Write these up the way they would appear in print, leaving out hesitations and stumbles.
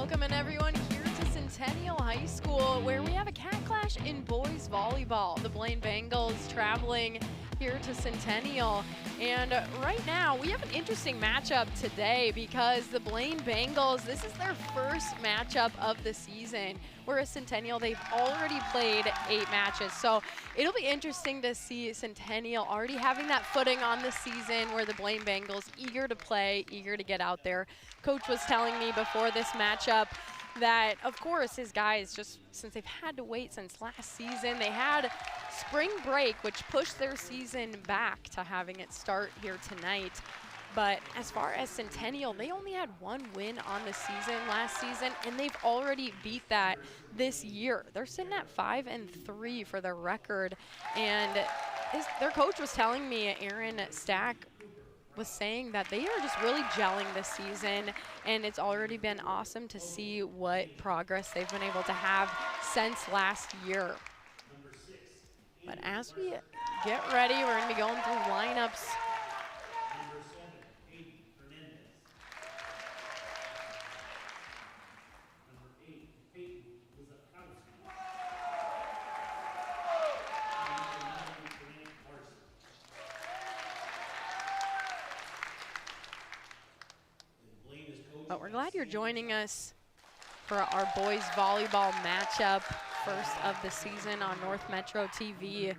Welcome in everyone here to Centennial High School, where we have a cat clash in boys volleyball. The Blaine Bengals traveling here to Centennial. And right now we have an interesting matchup today because the Blaine Bengals, this is their first matchup of the season. Whereas Centennial, they've already played 8 matches. So it'll be interesting to see Centennial already having that footing on the season, where the Blaine Bengals eager to play, eager to get out there. Coach was telling me before this matchup that, of course, his guys, just since they've had to wait since last season, they had spring break, which pushed their season back to having it start here tonight. But as far as Centennial, they only had 1 win on the season last season, and they've already beat that this year. They're sitting at 5-3 for their record. And their coach was telling me, Aaron Stack was saying that they are just really gelling this season, and it's already been awesome to see what progress they've been able to have since last year. But as we get ready, we're going to be going through lineups. But we're glad you're joining us for our boys volleyball matchup, first of the season on North Metro TV.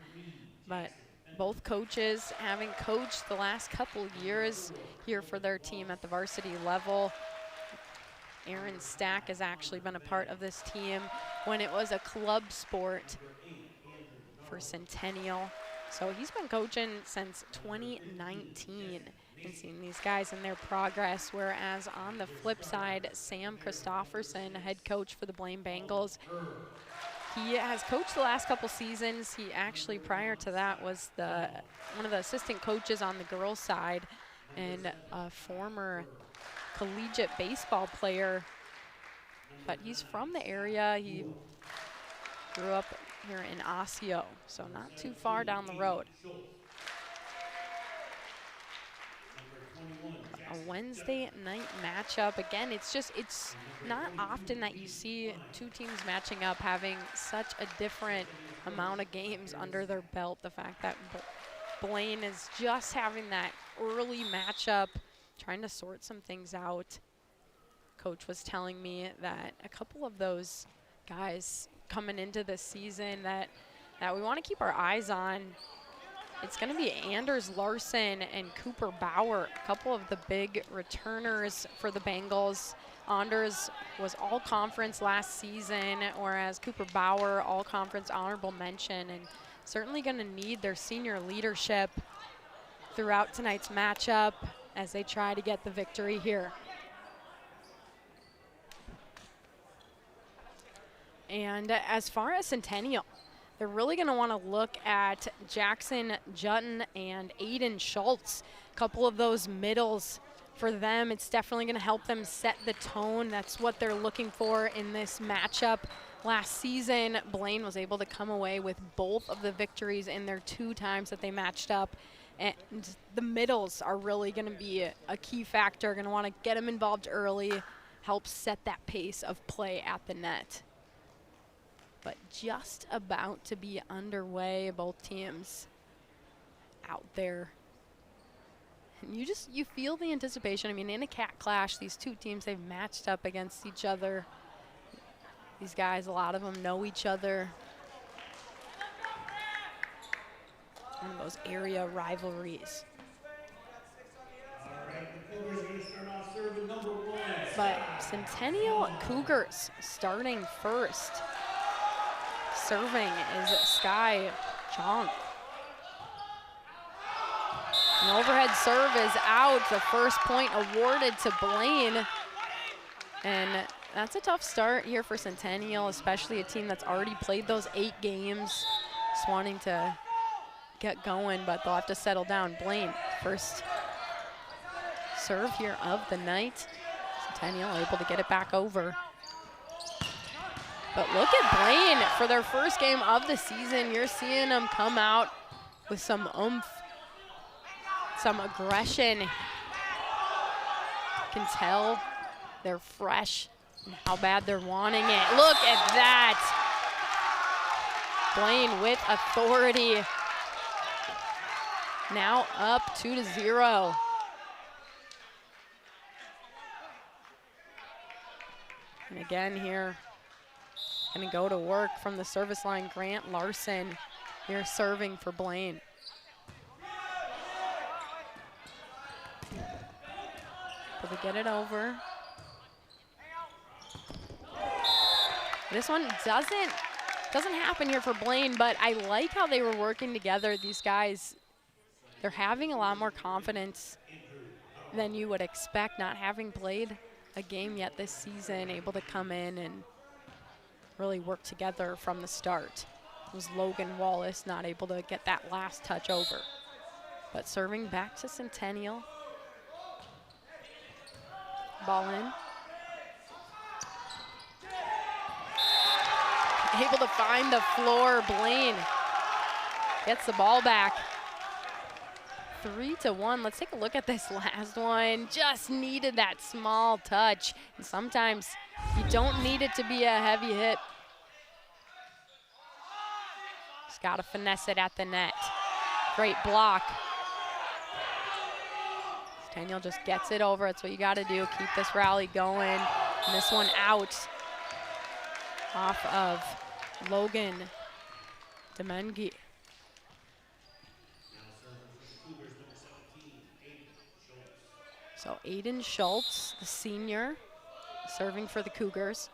But both coaches having coached the last couple years here for their team at the varsity level. Aaron Stack has actually been a part of this team when it was a club sport for Centennial. So he's been coaching since 2019 and seeing these guys in their progress, whereas on the flip side, Sam Christofferson, head coach for the Blaine Bengals, he has coached the last couple seasons. He actually, prior to that, was one of the assistant coaches on the girls' side and a former collegiate baseball player. But he's from the area. He grew up here in Osseo, so not too far down the road. A Wednesday night matchup. Again, it's not often that you see 2 teams matching up having such a different amount of games under their belt. The fact that Blaine is just having that early matchup, trying to sort some things out. Coach was telling me that a couple of those guys coming into this season that we want to keep our eyes on, it's going to be Anders Larson and Cooper Bauer, a couple of the big returners for the Bengals. Anders was all-conference last season, whereas Cooper Bauer, all-conference honorable mention, and certainly going to need their senior leadership throughout tonight's matchup as they try to get the victory here. And as far as Centennial, they're really going to want to look at Jackson Jutton and Aiden Schultz. A couple of those middles for them. It's definitely going to help them set the tone. That's what they're looking for in this matchup. Last season, Blaine was able to come away with both of the victories in their 2 times that they matched up. And the middles are really going to be a key factor. Going to want to get them involved early, help set that pace of play at the net. But just about to be underway, both teams out there. And you feel the anticipation. I mean, in a cat clash, these 2 teams, they've matched up against each other. These guys, a lot of them know each other. One of those area rivalries. But Centennial Cougars starting first. Serving is Sky Chong. An overhead serve is out. The first point awarded to Blaine. And that's a tough start here for Centennial, especially a team that's already played those 8 games. Just wanting to get going, but they'll have to settle down. Blaine, first serve here of the night. Centennial able to get it back over. But look at Blaine for their first game of the season. You're seeing them come out with some oomph, some aggression. You can tell they're fresh And how bad they're wanting it. Look at that. Blaine with authority. Now up 2-0. And again here, gonna go to work from the service line, Grant Larson here serving for Blaine. Will they get it over? This one doesn't happen here for Blaine, but I like how they were working together. These guys, they're having a lot more confidence than you would expect, not having played a game yet this season, able to come in and really work together from the start. It was Logan Wallace not able to get that last touch over. But serving back to Centennial. Ball in. Able to find the floor. Blaine gets the ball back. 3-1. Let's take a look at this last one. Just needed that small touch. And sometimes you don't need it to be a heavy hit. Just got to finesse it at the net. Great block. Centennial just gets it over. That's what you got to do. Keep this rally going. And this one out off of Logan Demengi. So Aiden Schultz, the senior, serving for the Cougars.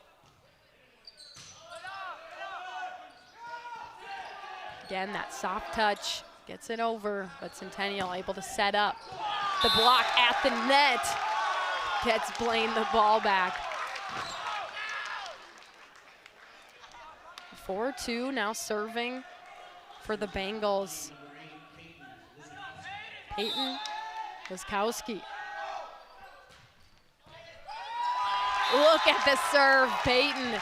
Again, that soft touch gets it over, but Centennial able to set up. The block at the net gets Blaine the ball back. 4-2 now serving for the Bengals. Peyton Wiskowski. Look at the serve. Peyton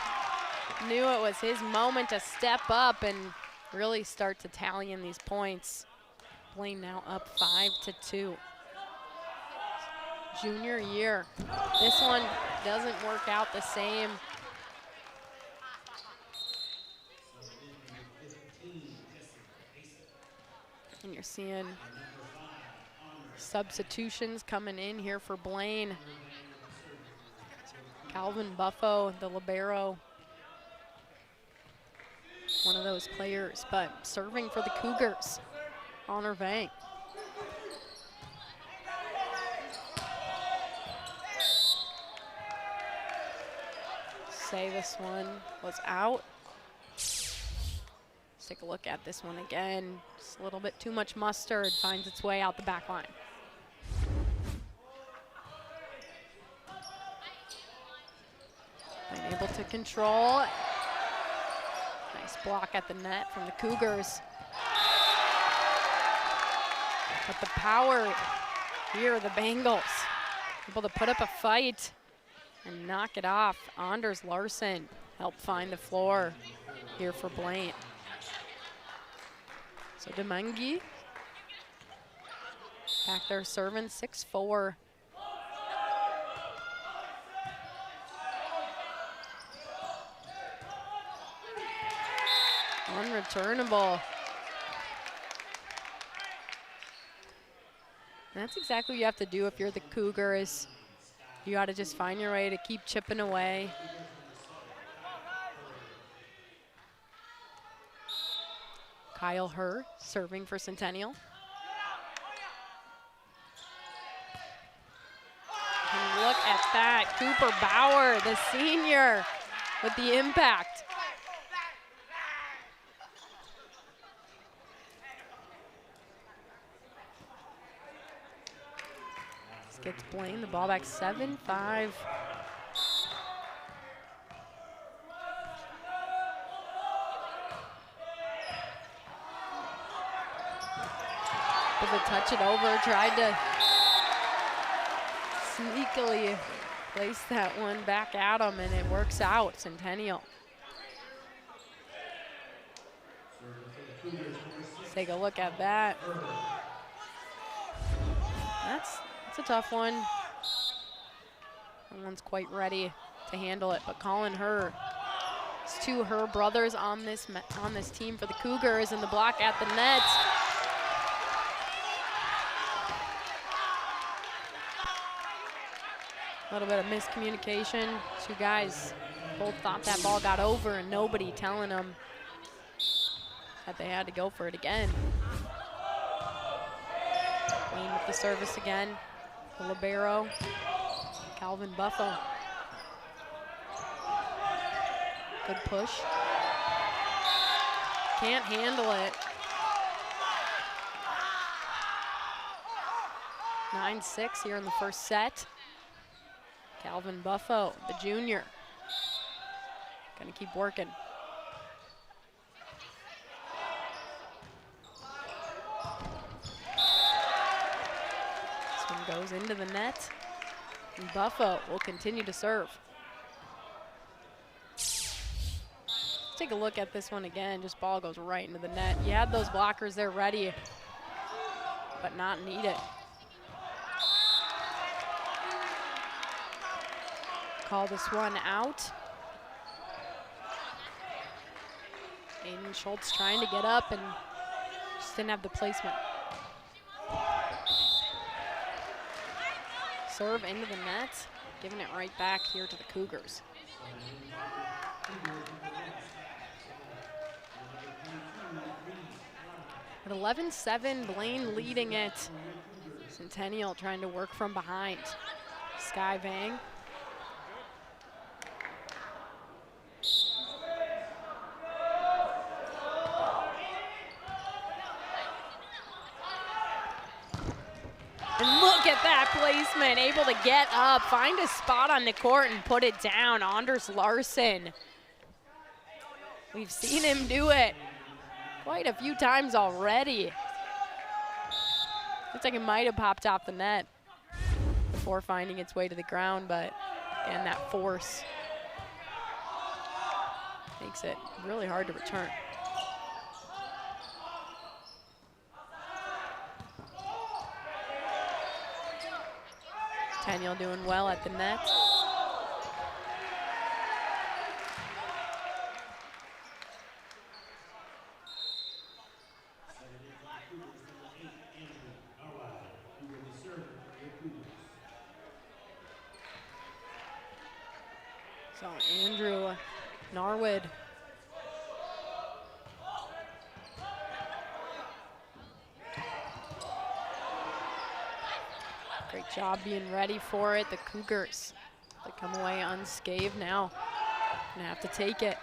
knew it was his moment to step up and really start to tally in these points. Blaine now up 5-2. Junior year. This one doesn't work out the same. And you're seeing substitutions coming in here for Blaine. Calvin Buffo, the libero, one of those players, but serving for the Cougars, Honor Vang. Say this one was out. Let's take a look at this one again. Just a little bit too much mustard, finds its way out the back line. And able to control. Nice block at the net from the Cougars. But the power here, the Bengals, able to put up a fight and knock it off. Anders Larson helped find the floor here for Blaine. So Demengi back there serving 6-4. Unreturnable. And that's exactly what you have to do if you're the Cougars. You got to just find your way to keep chipping away. Kyle Herr serving for Centennial. And look at that, Cooper Bauer, the senior, with the impact. This gets Blaine the ball back, 7-5. To touch it over, tried to sneakily place that one back at him, and it works out. Centennial. Let's take a look at that. That's a tough one. That one's quite ready to handle it, but calling her. It's two her brothers on this team for the Cougars, and the block at the net. A little bit of miscommunication. Two guys both thought that ball got over, and nobody telling them that they had to go for it again. Blaine with the service again. The libero, Calvin Buffo. Good push. Can't handle it. 9-6 here in the first set. Calvin Buffo, the junior. Gonna keep working. This one goes into the net. And Buffo will continue to serve. Take a look at this one again. Just ball goes right into the net. You had those blockers there ready, but not needed. Call this one out. Aiden Schultz trying to get up and just didn't have the placement. Serve into the net, giving it right back here to the Cougars. At 11-7, Blaine leading it. Centennial trying to work from behind. Sky Vang. And look at that placement, able to get up, find a spot on the court and put it down. Anders Larson. We've seen him do it quite a few times already. Looks like it might have popped off the net before finding its way to the ground, but again, that force makes it really hard to return. Centennial doing well at the net. So Andrew Norwood. Great job being ready for it. The Cougars, they come away unscathed now. Gonna have to take it.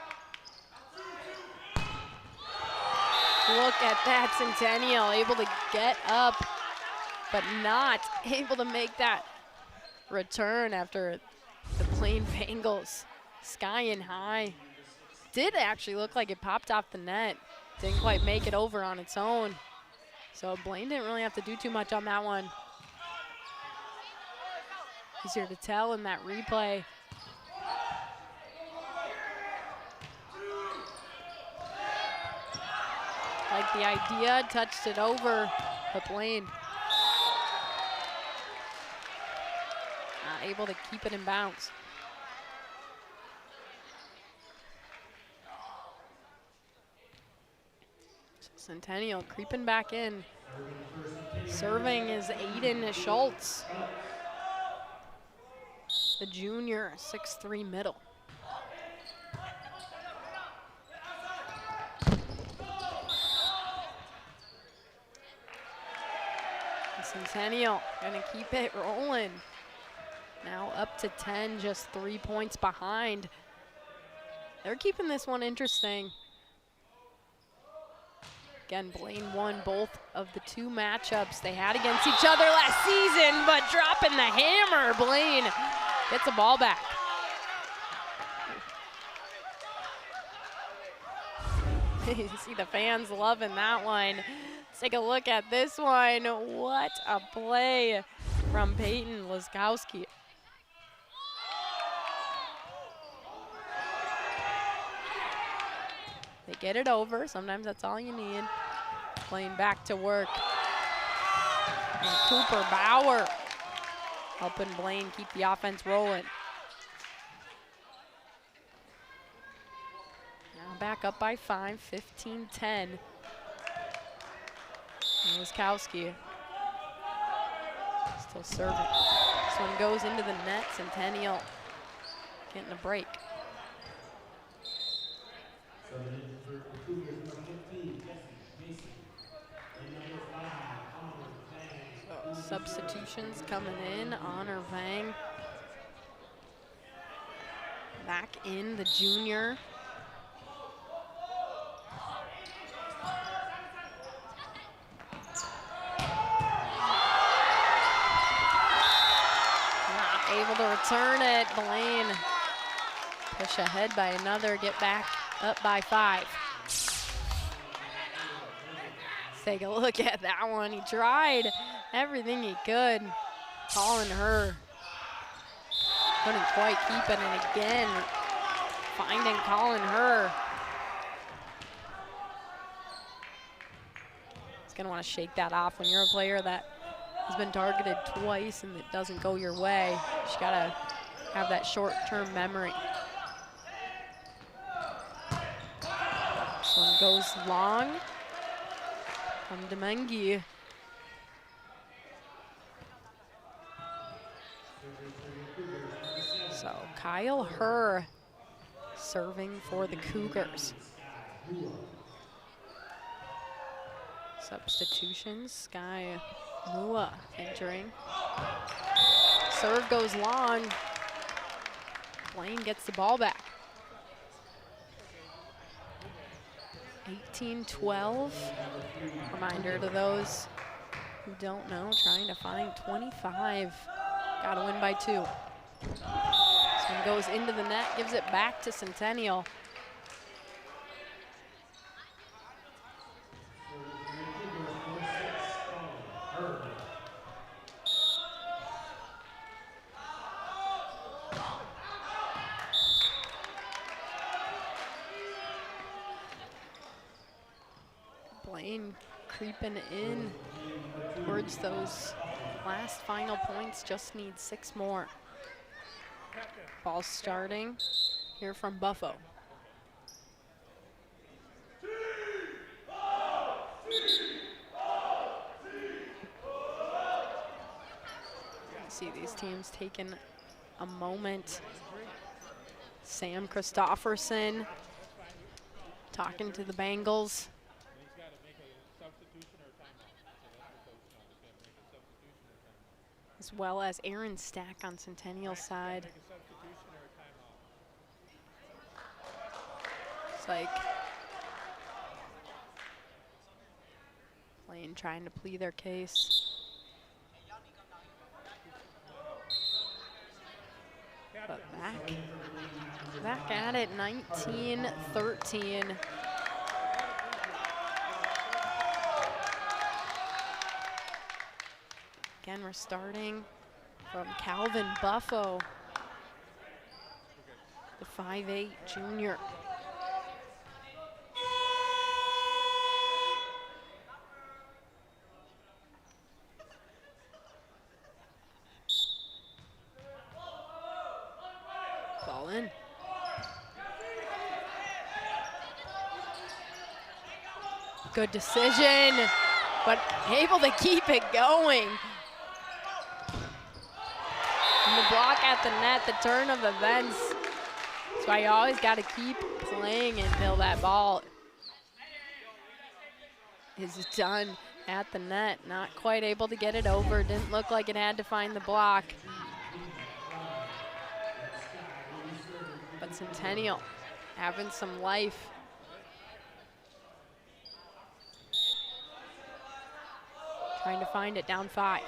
Look at that, Centennial able to get up, but not able to make that return after the Blaine Bengals skying high. Did actually look like it popped off the net. Didn't quite make it over on its own. So Blaine didn't really have to do too much on that one. Easier to tell in that replay. Like the idea, touched it over, but Blaine not able to keep it in bounds. Centennial creeping back in. Serving is Aiden Schultz, the junior, 6'3" middle. Centennial gonna keep it rolling. Now up to 10, just 3 points behind. They're keeping this one interesting. Again, Blaine won both of the 2 matchups they had against each other last season, but dropping the hammer, Blaine gets the ball back. You see the fans loving that one. Let's take a look at this one. What a play from Peyton Laskowski. They get it over. Sometimes that's all you need. Blaine back to work. And Cooper Bauer helping Blaine keep the offense rolling. Now back up by 5, 15-10. Wiskowski still serving. This one goes into the net. Centennial getting a break. So substitutions coming in. Honor Vang back in, the junior. Able to return it. Blaine push ahead by another, get back up by 5. Let's take a look at that one. He tried everything he could. Colin Herr couldn't quite keep it, and again, finding Colin Herr. He's gonna wanna shake that off when you're a player that has been targeted twice and it doesn't go your way. You just gotta have that short-term memory. This one goes long from Demengi. So Kyle Herr serving for the Cougars. Substitutions, Sky Mua entering. Serve goes long. Blaine gets the ball back. 18-12. Reminder to those who don't know, trying to find 25. Gotta win by 2. This one goes into the net, gives it back to Centennial. Blaine creeping in towards those last final points, just needs 6 more. Ball starting here from Buffo. See these teams taking a moment. Sam Christofferson talking to the Bengals. As well as Aaron Stack on Centennial's side. It's like Blaine trying to plead their case. But back at it, 19-13. Again, we're starting from Calvin Buffo, the 5'8" junior. Ball in. Good decision, but able to keep it going. And the block at the net, the turn of events. That's why you always got to keep playing until that ball is done at the net. Not quite able to get it over. Didn't look like it had to find the block. But Centennial having some life. Trying to find it, down 5.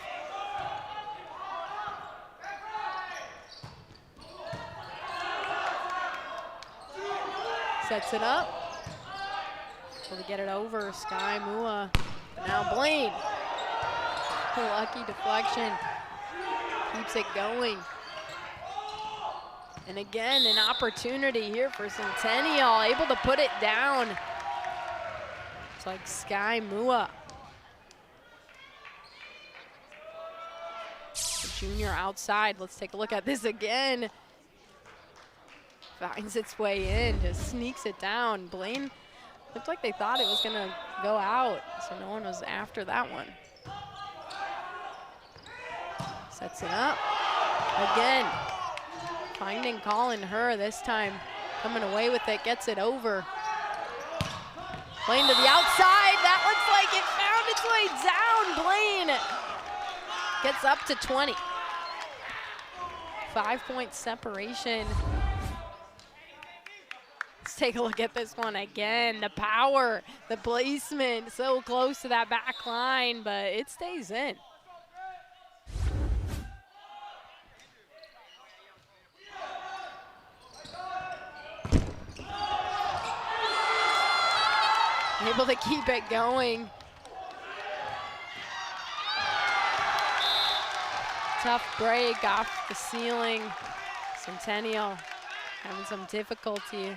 Sets it up. Able to get it over. Sky Mua. Now Blaine. Lucky deflection. Keeps it going. And again, an opportunity here for Centennial. Able to put it down. It's like Sky Mua. The junior outside. Let's take a look at this again. finds its way in, just sneaks it down. Blaine looked like they thought it was gonna go out, so no one was after that one. Sets it up. Again, finding Colin Herr this time, coming away with it, gets it over. Blaine to the outside, that looks like it found its way down. Blaine gets up to 20. 5-point separation. Let's take a look at this one again. The power, the placement, so close to that back line, but it stays in. Able to keep it going. Tough break off the ceiling. Centennial having some difficulty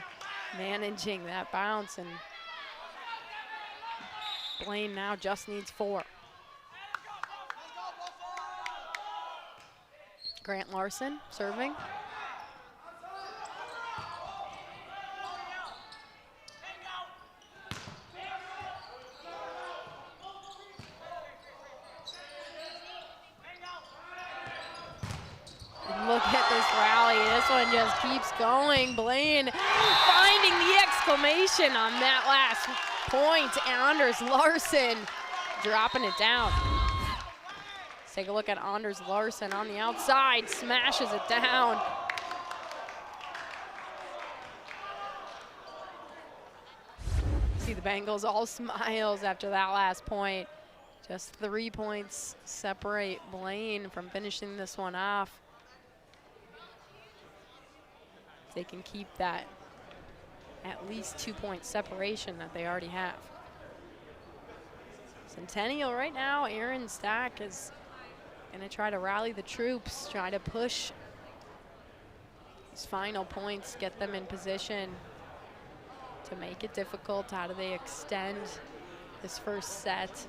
managing that bounce, and Blaine now just needs 4. Grant Larson serving. Look at this rally. This one just keeps going. Blaine finding the exclamation on that last point. Anders Larson dropping it down. Let's take a look at Anders Larson on the outside. Smashes it down. See the Bengals all smiles after that last point. Just 3 points separate Blaine from finishing this one off. They can keep that at least 2-point separation that they already have. Centennial right now, Aaron Stack is gonna try to rally the troops, try to push these final points, get them in position to make it difficult. How do they extend this first set?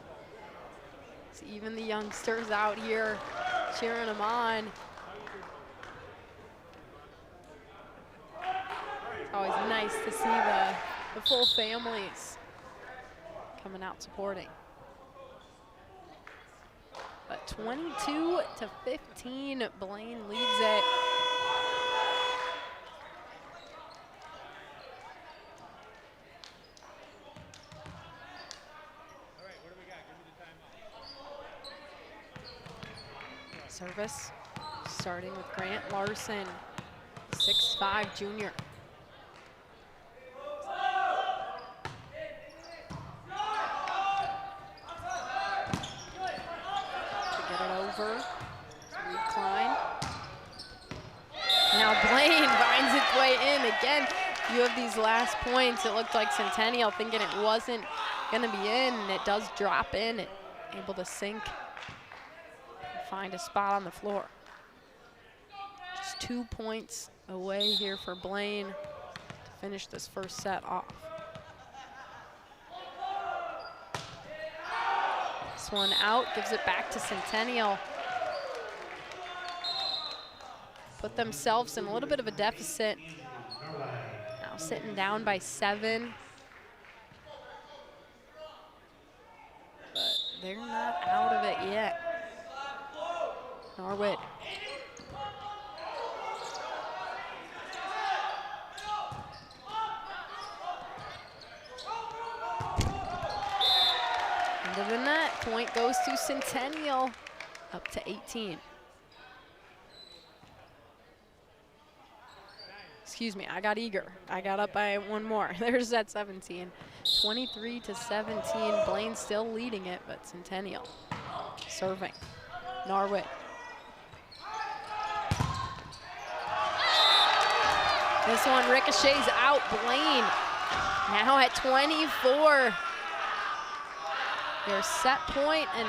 So even the youngsters out here cheering them on. Always nice to see the full families coming out supporting. But 22-15, Blaine leads it. Service starting with Grant Larson, 6'5" junior. Recline. Now Blaine finds its way in again. You have these last points. It looked like Centennial thinking it wasn't going to be in, and it does drop in. It able to sink and find a spot on the floor. Just 2 points away here for Blaine to finish this first set off. This one out, gives it back to Centennial. Put themselves in a little bit of a deficit. Now sitting down by 7. But they're not out of it yet. Norwood. Into the net, point goes to Centennial, up to 18. Excuse me, I got eager. I got up by 1 more. There's that 17. 23-17, Blaine still leading it, but Centennial serving. Norwood. This one ricochets out. Blaine now at 24. Their set point and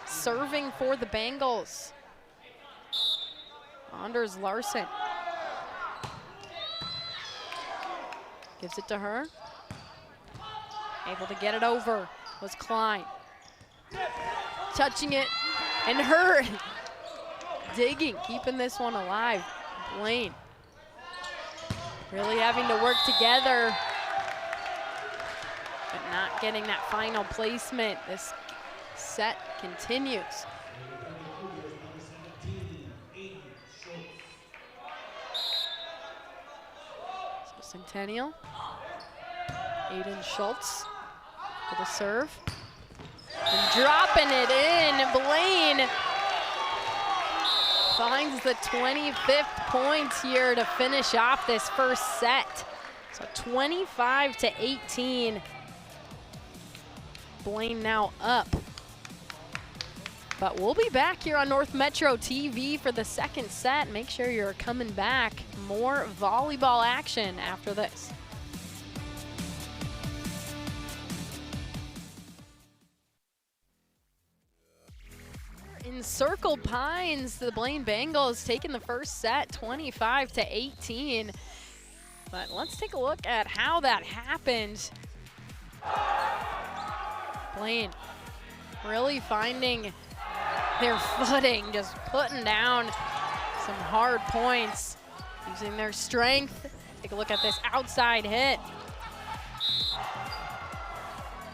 serving for the Bengals. Anders Larson. Gives it to her. Able to get it over was Klein. Touching it, and her digging, keeping this one alive. Blaine Really having to work together, but not getting that final placement. This set continues. So Centennial, Aiden Schultz for the serve. And dropping it in, Blaine finds the 25th points here to finish off this first set. So 25-18. Blaine now up. But we'll be back here on North Metro TV for the second set. Make sure you're coming back. More volleyball action after this. In Circle Pines, the Blaine Bengals taking the first set 25-18. But let's take a look at how that happened. Blaine really finding their footing, just putting down some hard points, using their strength. Take a look at this outside hit.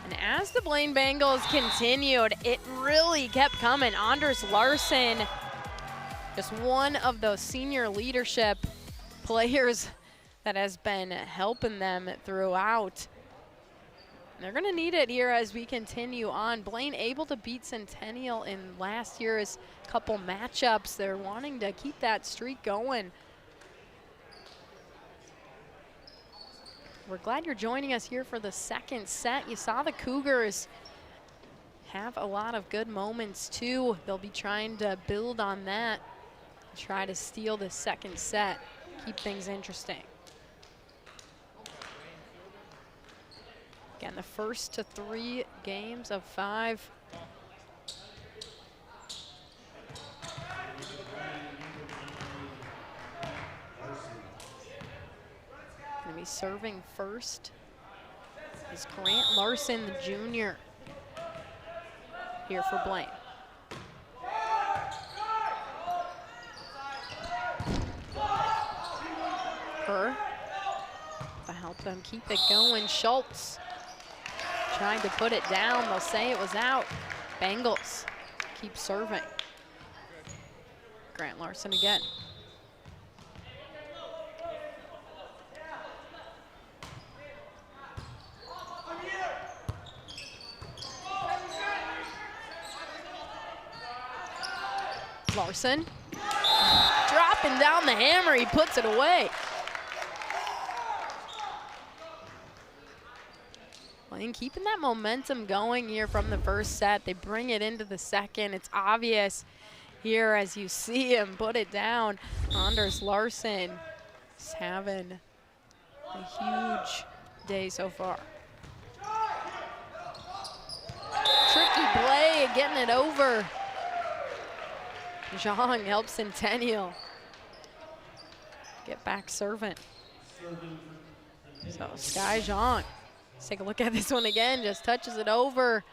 And as the Blaine Bengals continued, it really kept coming. Anders Larson, just one of those senior leadership players that has been helping them throughout. They're gonna need it here as we continue on. Blaine able to beat Centennial in last year's couple matchups. They're wanting to keep that streak going. We're glad you're joining us here for the second set. You saw the Cougars have a lot of good moments too. They'll be trying to build on that, try to steal the second set, keep things interesting. Again, the first to 3 games of 5. Gonna be serving first is Grant Larson, the junior, here for Blaine. Her to help them keep it going. Schultz trying to put it down. They'll say it was out. Bengals keep serving. Grant Larson again. Larson dropping down the hammer. He puts it away. Blaine keeping that momentum going here from the first set. They bring it into the second. It's obvious here as you see him put it down. Anders Larson is having a huge day so far. Tricky play, getting it over. Zhang helps Centennial get back serving. So Sky Zhang. Let's take a look at this one again. Just touches it over.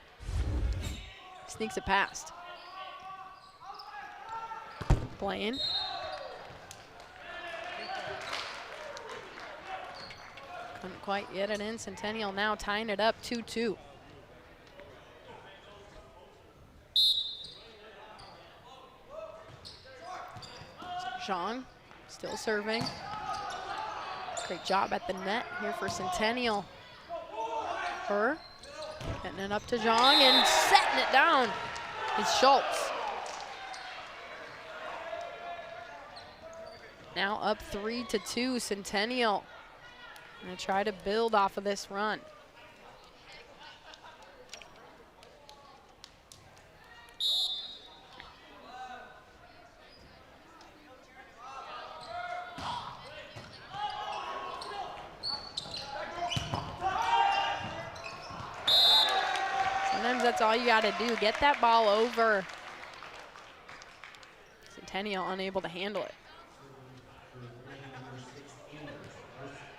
Sneaks it past. Blaine. Couldn't quite get it in. Centennial now tying it up 2-2. Zhang still serving. Great job at the net here for Centennial. Her getting it up to Zhang and setting it down is Schultz. Now up 3-2, Centennial. Gonna try to build off of this run. Sometimes that's all you gotta do, get that ball over. Centennial unable to handle it.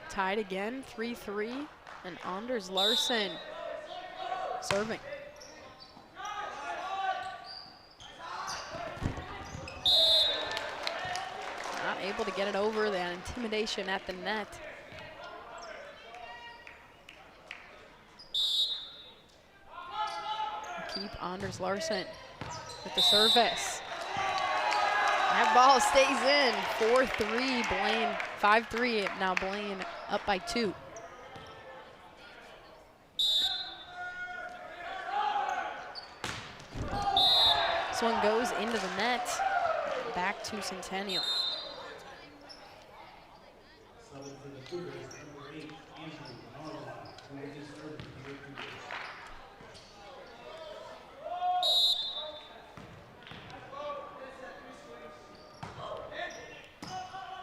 Tied again, 3-3, and Anders Larson serving. Not able to get it over, that intimidation at the net. keep Anders Larson with the service. That ball stays in. 4-3, Blaine, 5-3. Now Blaine up by 2. This one goes into the net. Back to Centennial.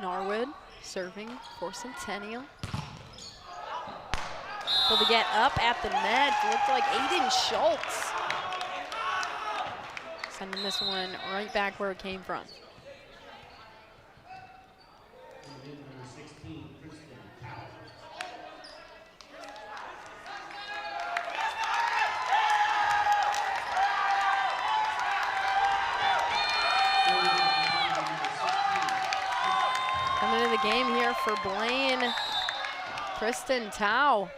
Norwood serving for Centennial. Able to get up at the net. Looked like Aiden Schultz. Sending this one right back where it came from. Coming into the game here for Blaine, Kristen Tao.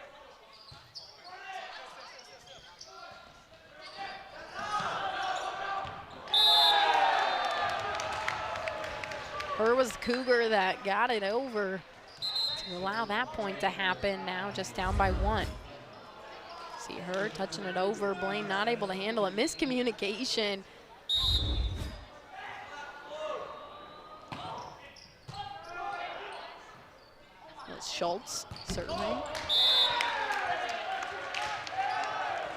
Her was the Cougar that got it over to allow that point to happen. Now just down by 1. See her touching it over. Blaine not able to handle it. Miscommunication. It's Schultz serving.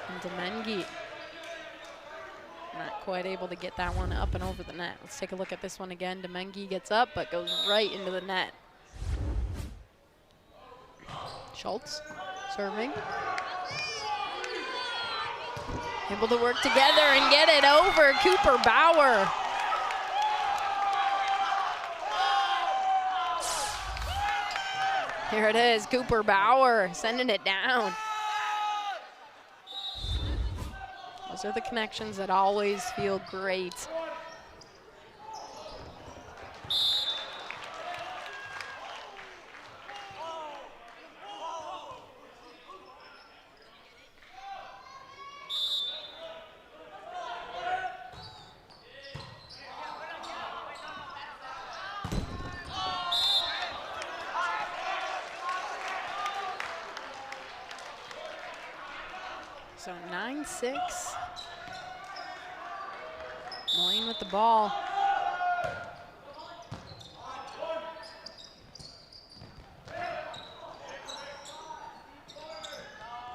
And Domengi not quite able to get that one up and over the net. Let's take a look at this one again. Domengi gets up, but goes right into the net. Schultz serving. Able to work together and get it over. Cooper Bauer. Here it is, Cooper Bauer sending it down. Those are the connections that always feel great. So 9-6. Blaine with the ball.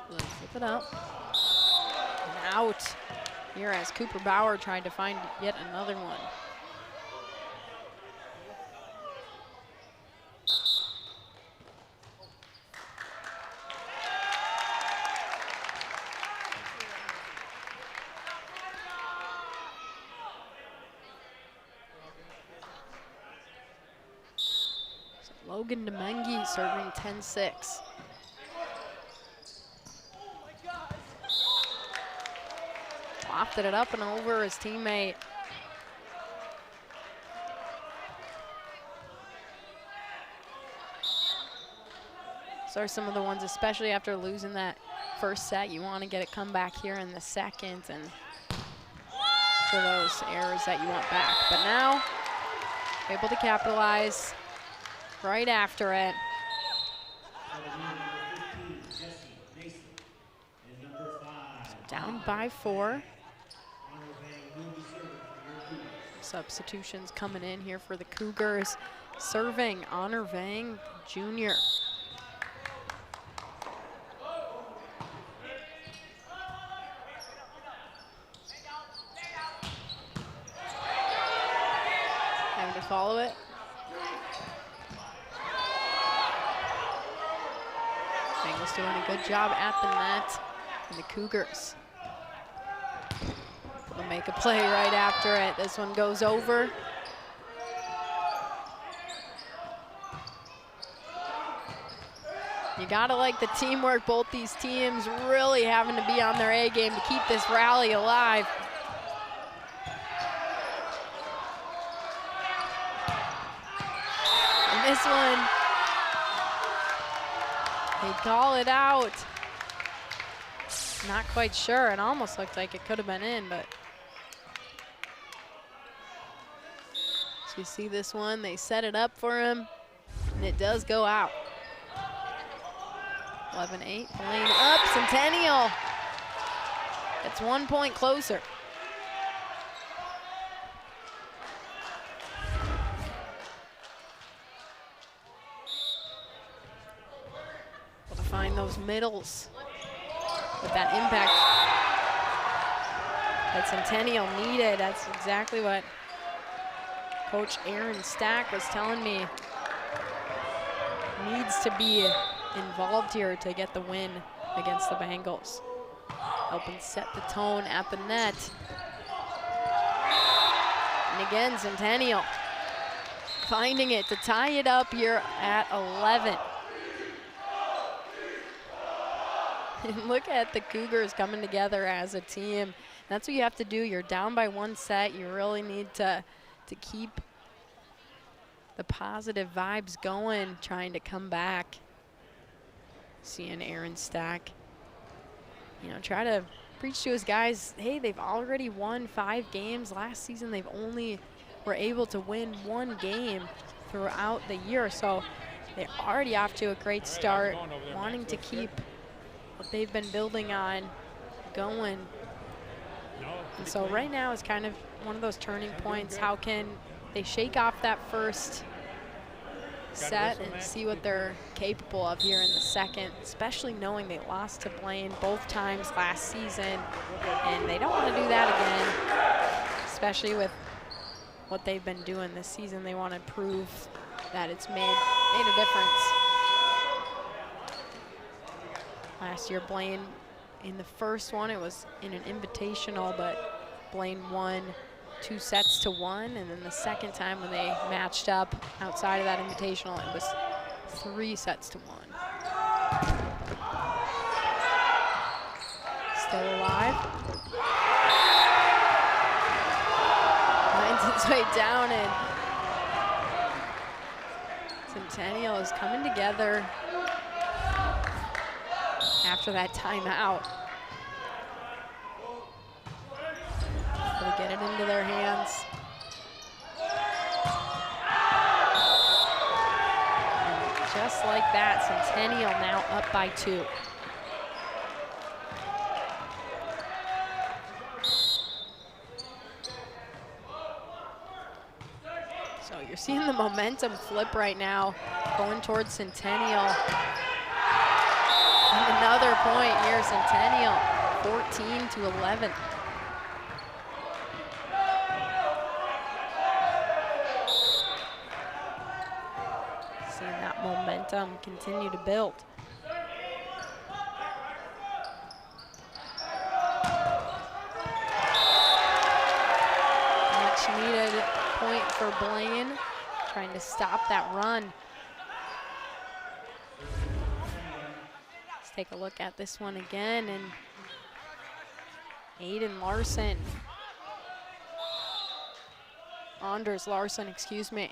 Flip it up. And out. Here as Cooper Bauer tried to find yet another one. Logan Domengi serving 10-6. Lofted it up and over his teammate. Those are some of the ones, especially after losing that first set, you want to get it come back here in the second and for those errors that you want back. But now, able to capitalize right after it. So down by 4. Substitutions coming in here for the Cougars. Serving Honor Vang Jr. Having to follow it. Bengals doing a good job at the net, and the Cougars will make a play right after it. This one goes over. You gotta like the teamwork. Both these teams really having to be on their A game to keep this rally alive. And this one, they call it out. Not quite sure. It almost looked like it could have been in, but. So you see this one, they set it up for him, and it does go out. 11-8, Blaine up, Centennial. It's 1 point closer. Able to find those middles with that impact that Centennial needed. That's exactly what Coach Aaron Stack was telling me. Needs to be involved here to get the win against the Bengals. Helping set the tone at the net. And again, Centennial finding it to tie it up here at 11. And look at the Cougars coming together as a team. That's what you have to do. You're down by one set. You really need to keep the positive vibes going, trying to come back. Seeing Aaron Stack, you know, try to preach to his guys, hey, they've already won 5 games. Last season, they've only were able to win 1 game throughout the year. So they're already off to a great start, wanting to keep what they've been building on going. And so right now is kind of one of those turning points. How can they shake off that first set and see what they're capable of here in the second, especially knowing they lost to Blaine both times last season, and they don't want to do that again, especially with what they've been doing this season. They want to prove that it's made a difference. Last year, Blaine, in the first one, it was in an invitational, but Blaine won 2 sets to 1, and then the second time when they matched up outside of that invitational, it was 3 sets to 1. Still alive. Finds its way down, and Centennial is coming together after that timeout. Get it into their hands. And just like that, Centennial now up by 2. So you're seeing the momentum flip right now, going towards Centennial. And another point here, Centennial, 14-11. Momentum continue to build. Much needed point for Blaine, trying to stop that run. Let's take a look at this one again, and Aiden Larson, Anders Larson, excuse me,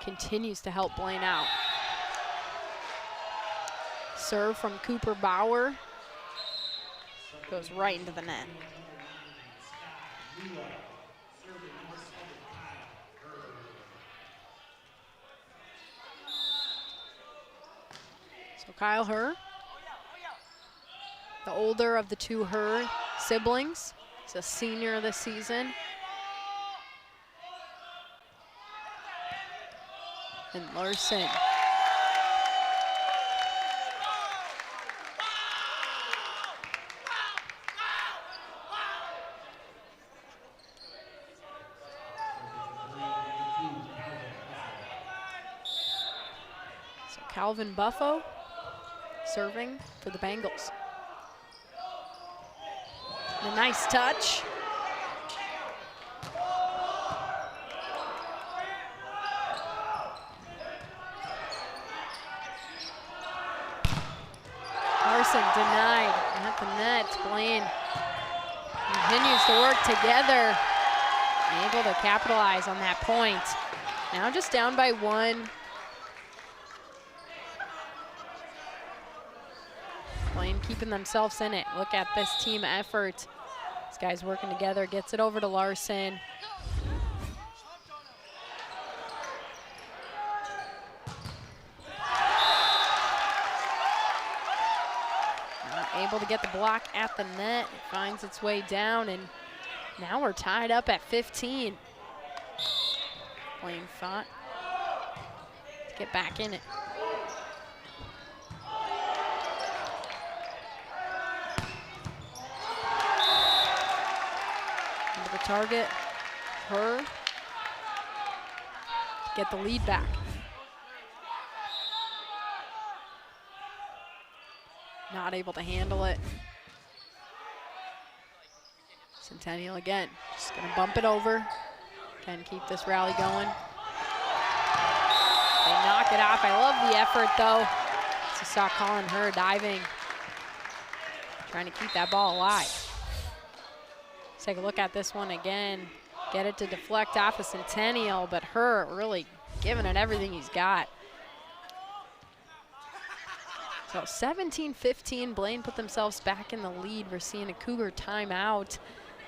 continues to help Blaine out. Serve from Cooper Bauer goes right into the net. So Kyle Herr, the older of the 2 Herr siblings, he's a senior this season. And Larson. So Calvin Buffo serving for the Bengals. And a nice touch. Denied at the net. Blaine continues to work together, able to capitalize on that point. Now just down by 1. Blaine keeping themselves in it. Look at this team effort. These guys working together, gets it over to Larson. Not able to get the block at the net. It finds its way down, and now we're tied up at 15. Blaine fought to get back in it. Into the target, her. Get the lead back. Not able to handle it. Centennial again, just gonna bump it over. Can keep this rally going. They knock it off. I love the effort though. So saw Colin Her diving, trying to keep that ball alive. Let's take a look at this one again. Get it to deflect off of Centennial, but Her really giving it everything he's got. So 17-15, Blaine put themselves back in the lead. We're seeing a Cougar timeout.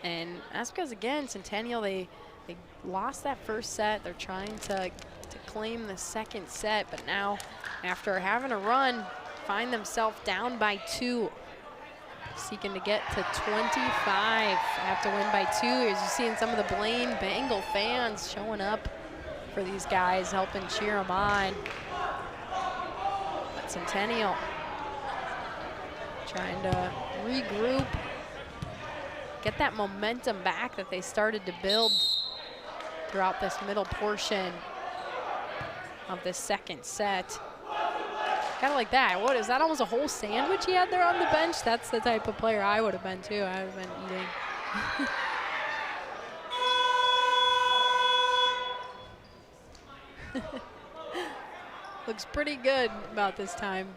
And that's because, again, Centennial, they lost that first set. They're trying to claim the second set, but now after having a run, find themselves down by 2. Seeking to get to 25. Have to win by 2. As you're seeing some of the Blaine Bengal fans showing up for these guys, helping cheer them on. But Centennial trying to regroup, get that momentum back that they started to build throughout this middle portion of this second set. Kind of like that. What is that? Almost a whole sandwich he had there on the bench? That's the type of player I would have been too. I would have been eating. Looks pretty good about this time.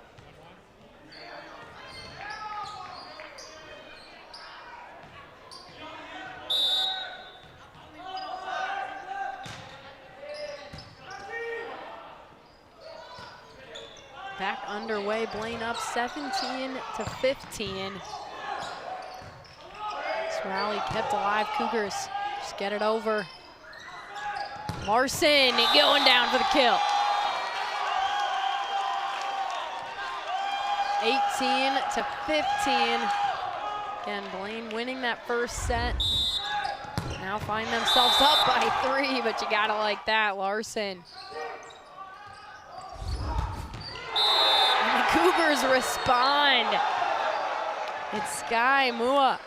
Back underway, Blaine up 17-15. This rally kept alive. Cougars just get it over. Larson going down for the kill. 18-15. Again, Blaine winning that first set. Now find themselves up by 3, but you gotta like that, Larson. Cougars respond. It's Sky Mua.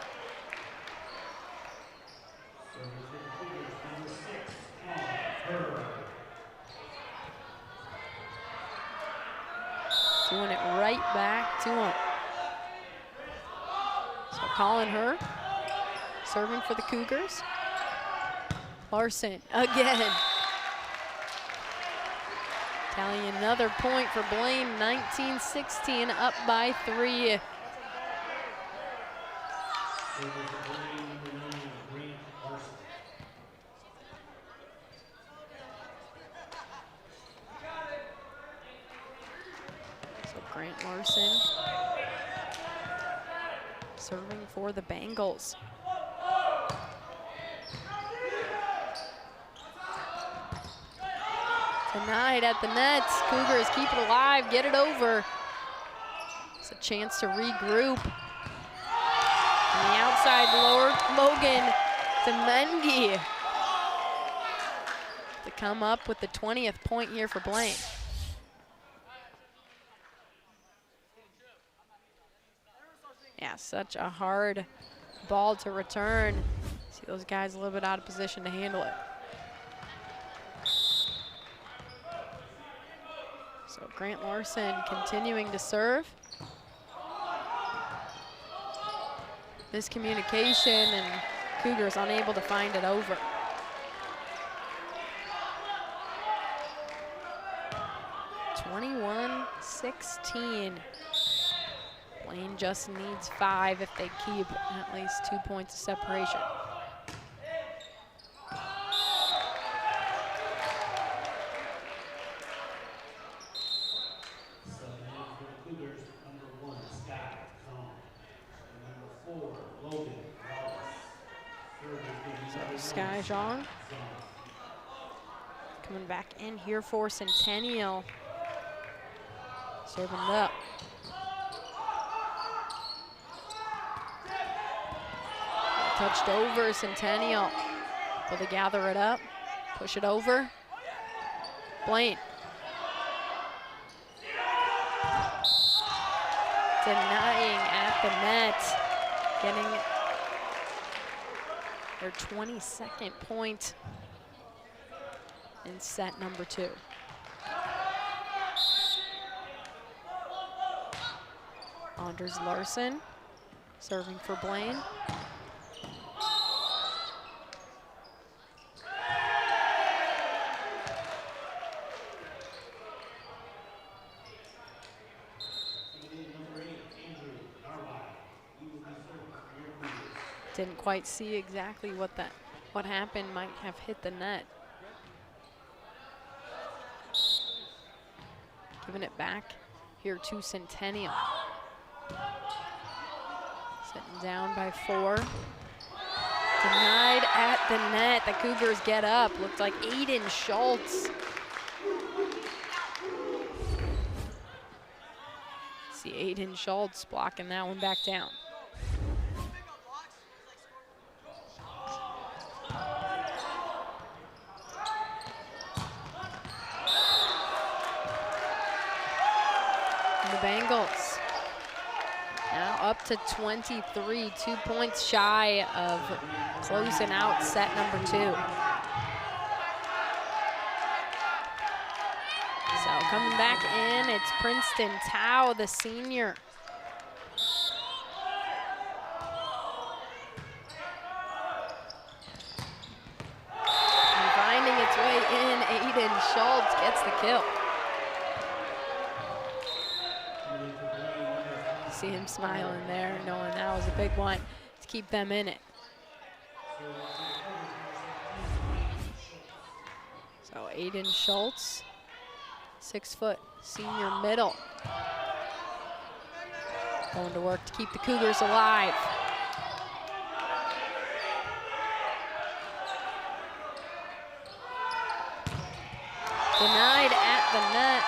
Doing it right back to him. So Colin Her serving for the Cougars. Larson again. Tallying another point for Blaine, 19-16, up by 3. So Grant Larson serving for the Bengals. Tonight at the nets, Cougars keep it alive, get it over. It's a chance to regroup. On the outside, Logan Demengi to come up with the 20th point here for Blaine. Yeah, such a hard ball to return. See those guys a little bit out of position to handle it. So Grant Larson continuing to serve. Miscommunication, and Cougars unable to find it over. (21-16). Blaine just needs 5 if they keep at least 2 points of separation. Sky Zhang coming back in here for Centennial. Serving it up. Touched over Centennial. Will they gather it up? Push it over. Blaine. Denying at the net. Getting their 22nd point in set number 2. Anders Larson serving for Blaine. Didn't quite see exactly what happened. Might have hit the net. Giving it back here to Centennial. Sitting down by 4. Denied at the net. The Cougars get up. Looked like Aiden Schultz. See Aiden Schultz blocking that one back down. The Bengals now up to 23, 2 points shy of closing out set number 2. So coming back in, it's Princeton Tao, the senior. And finding its way in, Aiden Schultz gets the kill. See him smiling there, knowing that was a big one to keep them in it. So Aiden Schultz, 6-foot senior middle. Going to work to keep the Cougars alive. Denied at the net.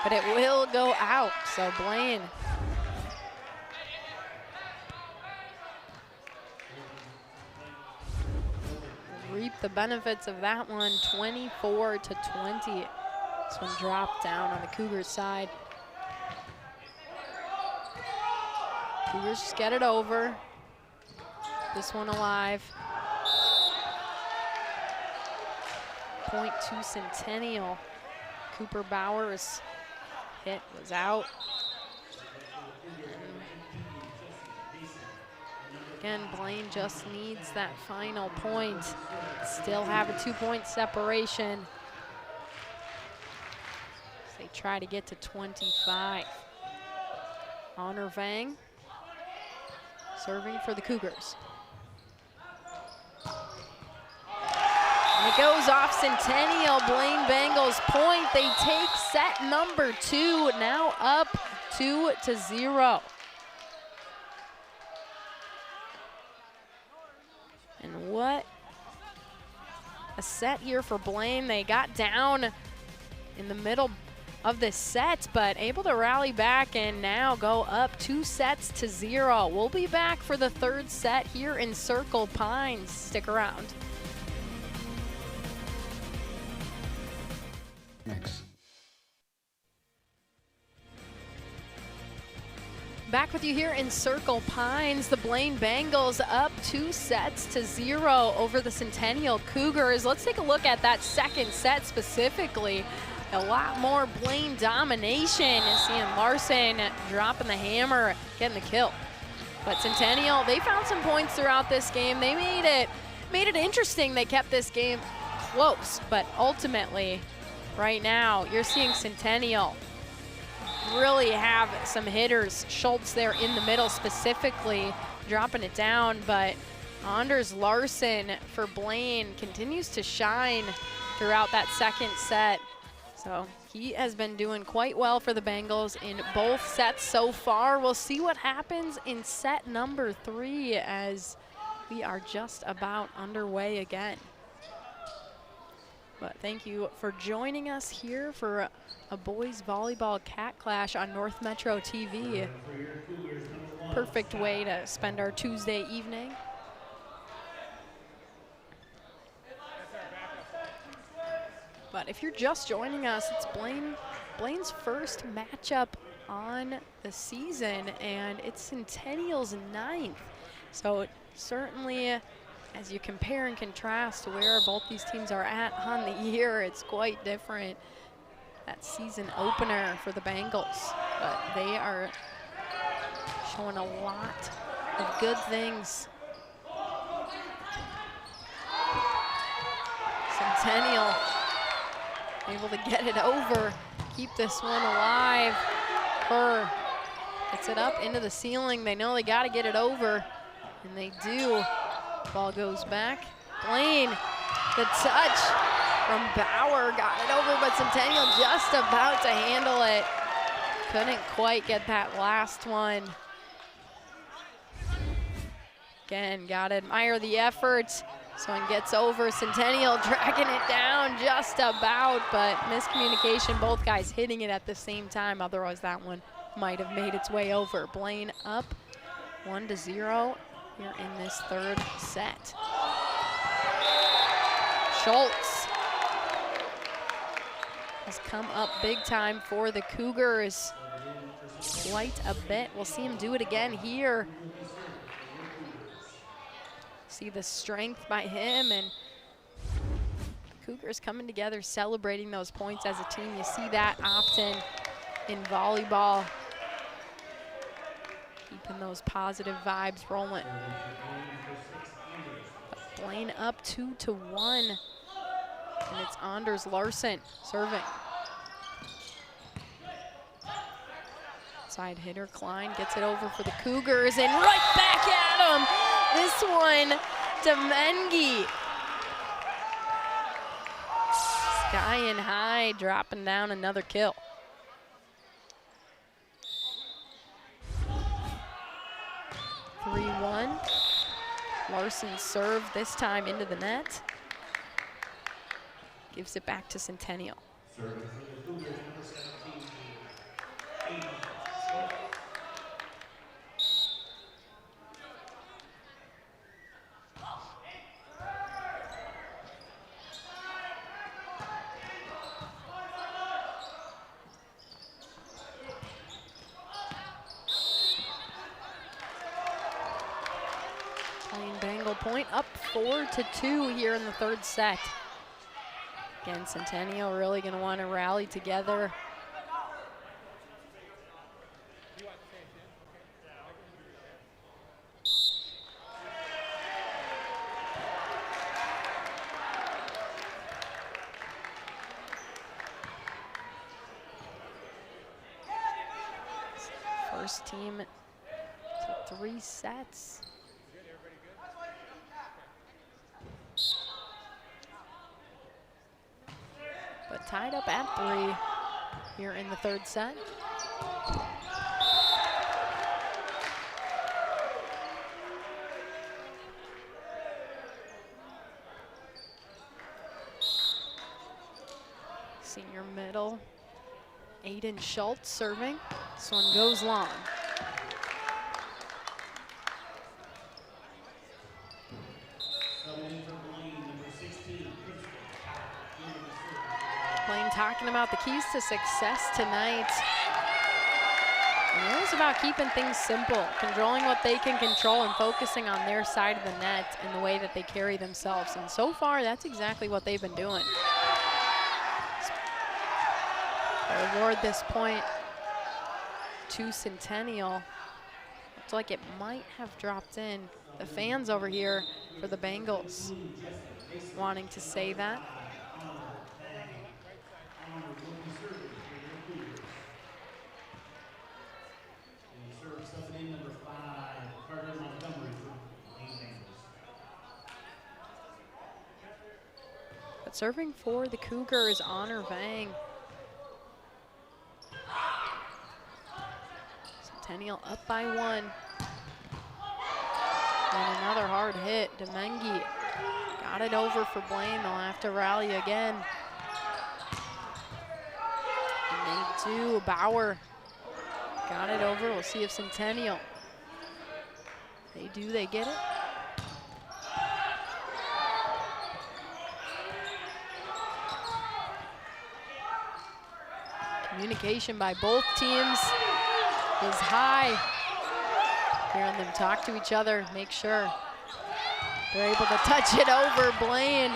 But it will go out, so Blaine. Reap the benefits of that one, 24-20. This one dropped down on the Cougars side. Cougars just get it over. This one alive. Point to Centennial. Cooper Bowers. Hit was out. Again, Blaine just needs that final point. Still have a 2-point separation. They try to get to 25. Honor Vang serving for the Cougars. And it goes off Centennial. Blaine Bengals point. They take set number 2, now up 2-0. And what a set here for Blaine. They got down in the middle of this set, but able to rally back and now go up 2-0. We'll be back for the 3rd set here in Circle Pines. Stick around. Next. Back with you here in Circle Pines. The Blaine Bengals up 2-0 over the Centennial Cougars. Let's take a look at that 2nd set specifically. A lot more Blaine domination. Seeing Larson dropping the hammer, getting the kill. But Centennial, they found some points throughout this game. They made it interesting. They kept this game close, but ultimately, right now, you're seeing Centennial really have some hitters. Schultz there in the middle specifically, dropping it down, but Anders Larson for Blaine continues to shine throughout that 2nd set. So he has been doing quite well for the Bengals in both sets so far. We'll see what happens in set number 3 as we are just about underway again. But thank you for joining us here for a boys volleyball cat clash on North Metro TV. Perfect way to spend our Tuesday evening. But if you're just joining us, it's Blaine's first matchup on the season, and it's Centennial's 9th. So certainly, as you compare and contrast to where both these teams are at on the year, it's quite different. That season opener for the Bengals, but they are showing a lot of good things. Centennial able to get it over, keep this one alive. Burr gets it up into the ceiling. They know they got to get it over, and they do. Ball goes back. Blaine, the touch from Bauer, got it over, but Centennial just about to handle it. Couldn't quite get that last one. Again, gotta admire the effort. This one gets over. Centennial dragging it down just about, but miscommunication, both guys hitting it at the same time. Otherwise, that one might have made its way over. Blaine up 1-0 here in this third set. Schultz has come up big time for the Cougars quite a bit. We'll see him do it again here. See the strength by him, and the Cougars coming together, celebrating those points as a team. You see that often in volleyball, keeping those positive vibes rolling. But Blaine up 2-1, and it's Anders Larson serving. Side hitter Klein gets it over for the Cougars, and right back at him. This one, Demengi. Skying high, dropping down another kill. (3-1). Larson serve this time into the net. Gives it back to Centennial. Point up 4-2 here in the third set. Again, Centennial really going to want to rally together. First team to 3 sets. But tied up at 3 here in the third set. Senior middle, Aiden Schultz serving. This one goes long. Blaine talking about the keys to success tonight. And it was about keeping things simple, controlling what they can control and focusing on their side of the net and the way that they carry themselves. And so far, that's exactly what they've been doing. Award this point to Centennial. Looks like it might have dropped in. The fans over here for the Bengals wanting to say that. But serving for the Cougars, Honor Vang. Centennial up by 1. And another hard hit. Demengi got it over for Blaine. They'll have to rally again. And they do. Bauer got it over. We'll see if Centennial. They do. They get it. Communication by both teams is high. Hearing them talk to each other, make sure they're able to touch it over. Blaine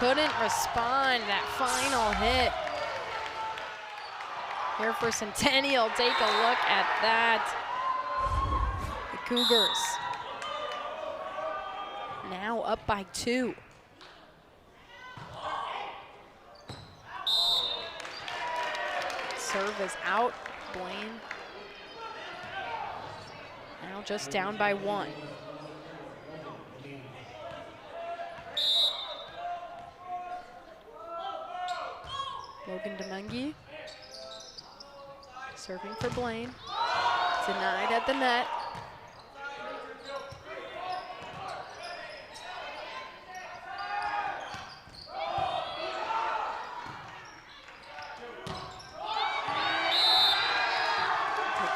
couldn't respond. That final hit here for Centennial. Take a look at that. The Cougars now up by 2. Serve is out. Blaine now just down by 1. Logan Demengi serving for Blaine. Denied at the net.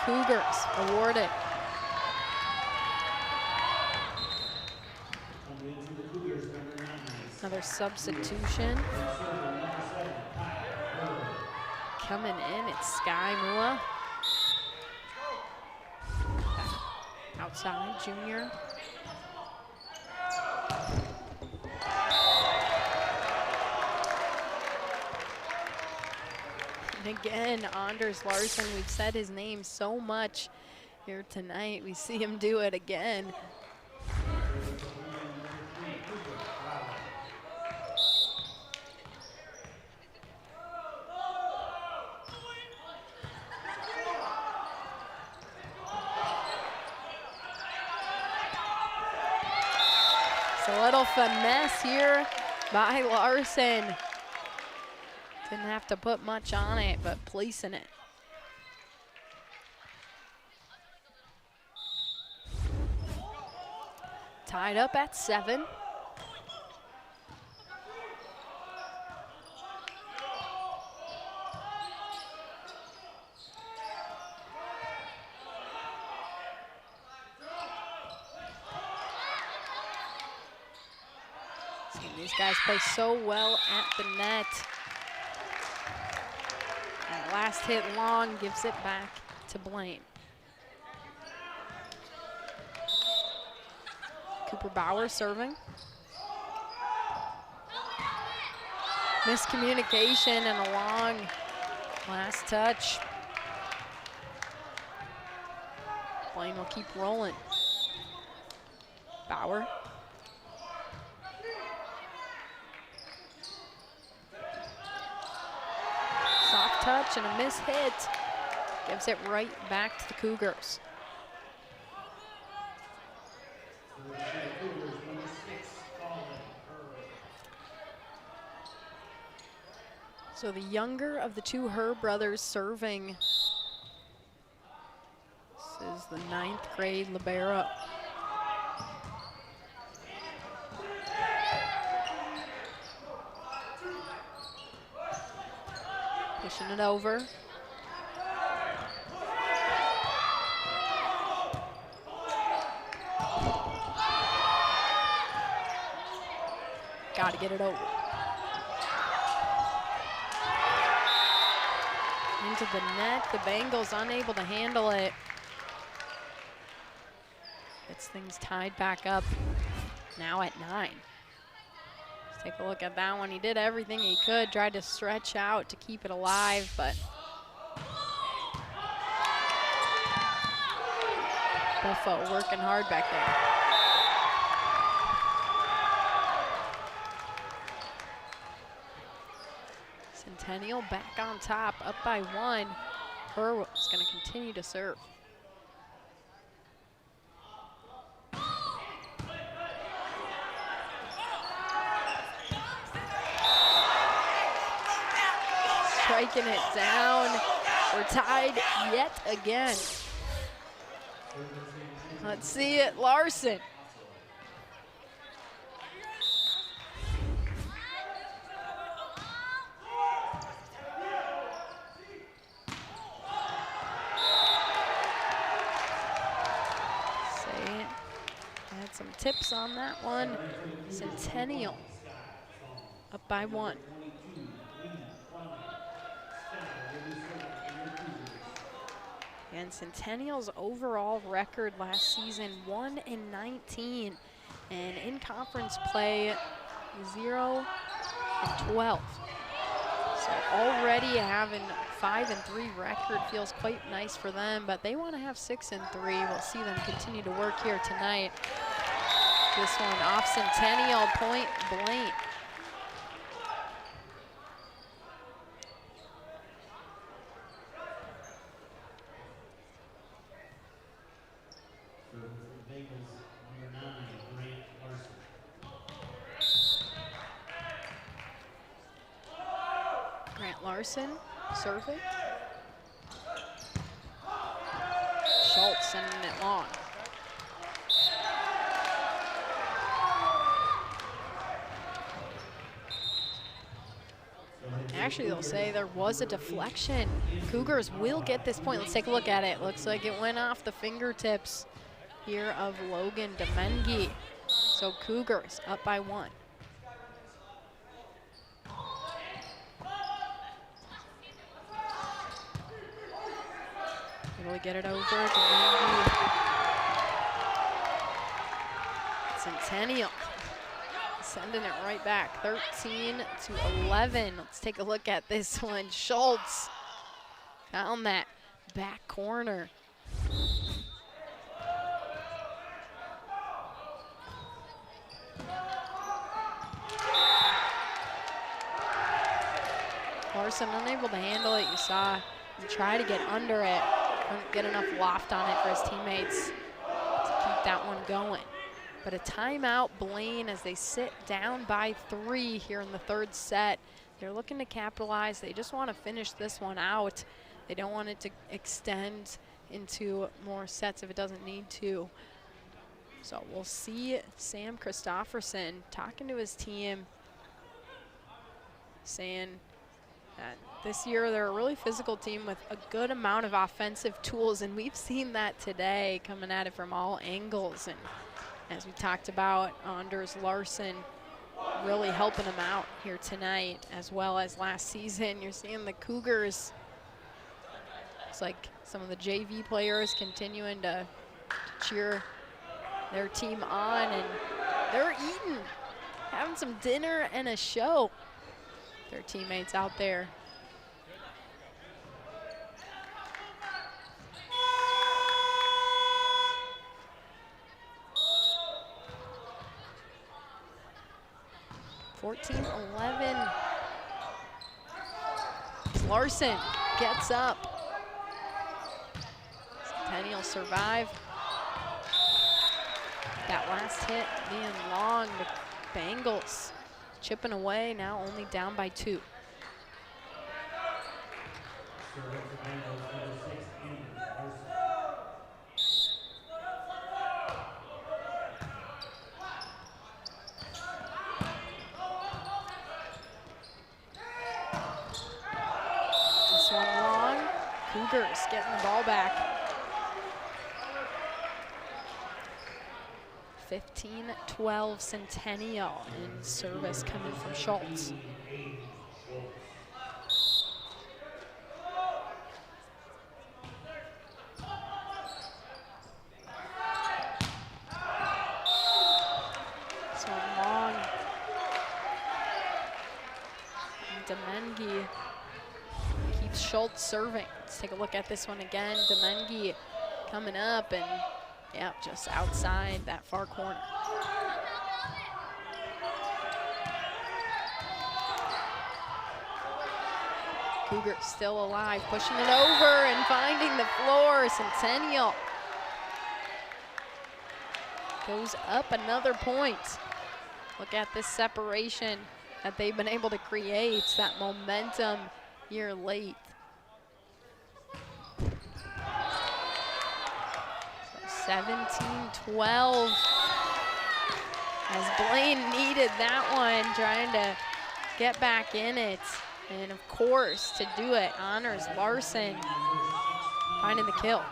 Cougars awarded. Another substitution. Coming in, it's Sky Mua. Outside, junior. And again, Anders Larson, we've said his name so much here tonight. We see him do it again. It's a little finesse here by Larson. Didn't have to put much on it, but placing it. Tied up at 7. See, these guys play so well at the net. That last hit long gives it back to Blaine. Cooper Bauer serving. Miscommunication and a long last touch. Blaine will keep rolling. Bauer. Soft touch and a miss hit. Gives it right back to the Cougars. So the younger of the two Herb brothers serving. This is the 9th grade libero. Pushing it over. Got to get it over. Into the net, the Bengals unable to handle it. Gets things tied back up, now at 9. Let's take a look at that one. He did everything he could, tried to stretch out to keep it alive, but Buffo working hard back there. Centennial back on top, up by 1. Herb is going to continue to serve. Striking it down. We're tied yet again. Let's see it, Larson. Had some tips on that one. Centennial up by 1. And Centennial's overall record last season, 1-19. And in conference play, 0-12. So already having 5-3 record feels quite nice for them, but they want to have 6-3. We'll see them continue to work here tonight. This one off Centennial, point Blaine. Larson serving. Schultz sending it long. Actually, they'll say there was a deflection. Cougars will get this point. Let's take a look at it. Looks like it went off the fingertips here of Logan Domengi. So Cougars up by 1. Able to get it over to Centennial. Sending it right back, 13-11. Let's take a look at this one. Schultz found that back corner. Larson unable to handle it. You saw him try to get under it. Couldn't get enough loft on it for his teammates to keep that one going. But a timeout, Blaine, as they sit down by 3 here in the 3rd set. They're looking to capitalize. They just want to finish this one out. They don't want it to extend into more sets if it doesn't need to. So we'll see Sam Christofferson talking to his team, saying that this year they're a really physical team with a good amount of offensive tools, and we've seen that today, coming at it from all angles. And as we talked about, Anders Larson really helping them out here tonight, as well as last season. You're seeing the Cougars, it's like some of the JV players continuing to cheer their team on, and they're eating, having some dinner and a show. Their teammates out there. (14-11). Larson gets up. Centennial survive. That last hit being long. The Bengals chipping away, now only down by 2. This one long. Cougars getting the ball back. 15-12 Centennial, in service coming from Schultz. So long. And Domengi keeps Schultz serving. Let's take a look at this one again. Domengi coming up, and yep, just outside that far corner. Cougars still alive, pushing it over and finding the floor. Centennial goes up another point. Look at this separation that they've been able to create, that momentum here late. 17-12. As Blaine needed that one, trying to get back in it. And of course, to do it, honors Larson, finding the kill.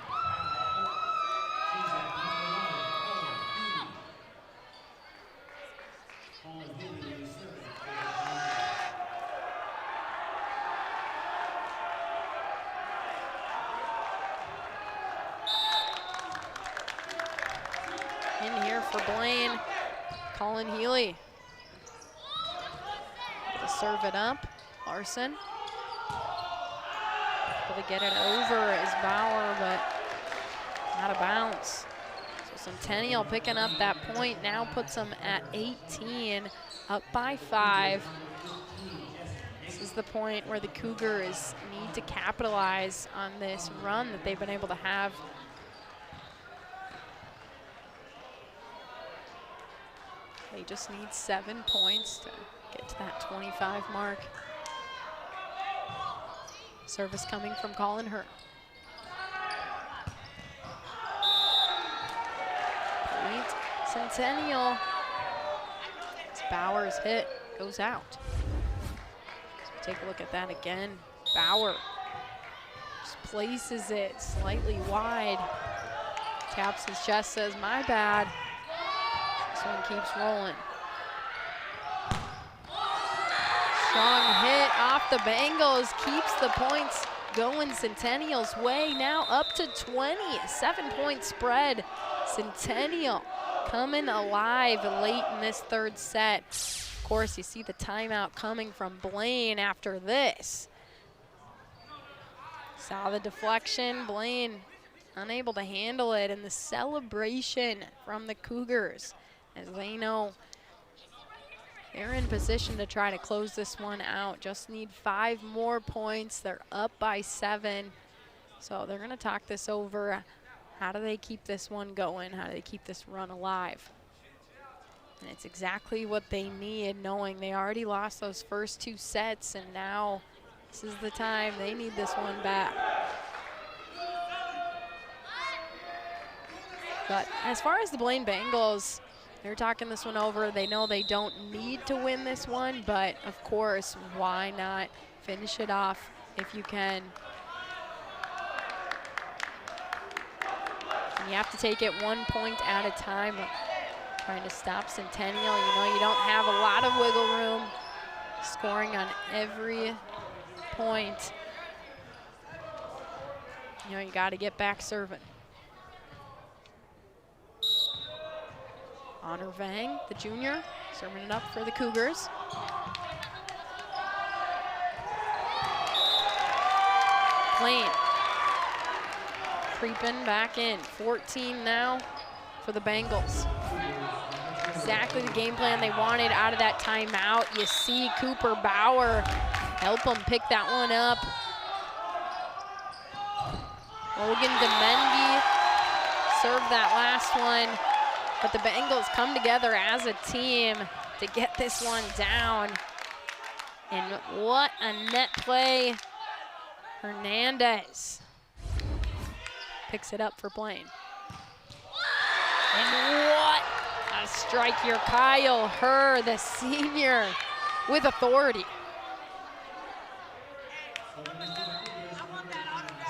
In here for Blaine, Colin Healy. Able to serve it up, Larson. Able to get it over is Bauer, but out of bounds. So Centennial picking up that point, now puts them at 18, up by 5. This is the point where the Cougars need to capitalize on this run that they've been able to have. They just need 7 points to get to that 25 mark. Service coming from Colin Hurt. Point Centennial. As Bauer's hit goes out. So take a look at that again. Bauer just places it slightly wide. Taps his chest, says, "My bad." This one keeps rolling. Strong hit off the Bengals, keeps the points going Centennial's way. Now up to 20, 7-point spread. Centennial coming alive late in this third set. Of course, you see the timeout coming from Blaine after this. Saw the deflection, Blaine unable to handle it, and the celebration from the Cougars as they know they're in position to try to close this one out. Just need 5 more points. They're up by 7. So they're going to talk this over. How do they keep this one going? How do they keep this run alive? And it's exactly what they need, knowing they already lost those first 2 sets, and now this is the time they need this one back. But as far as the Blaine Bengals, they're talking this one over. They know they don't need to win this one, but of course, why not finish it off if you can? And you have to take it 1 point at a time. Trying to stop Centennial. You know you don't have a lot of wiggle room. Scoring on every point. You know you got to get back serving. Honor Vang, the junior, serving it up for the Cougars. Blaine creeping back in. 14 now for the Bengals. Exactly the game plan they wanted out of that timeout. You see Cooper Bauer help them pick that one up. Logan Demengi served that last one. But the Bengals come together as a team to get this one down. And what a net play. Hernandez picks it up for Blaine. And what a strike here. Kyle Herr, the senior, with authority.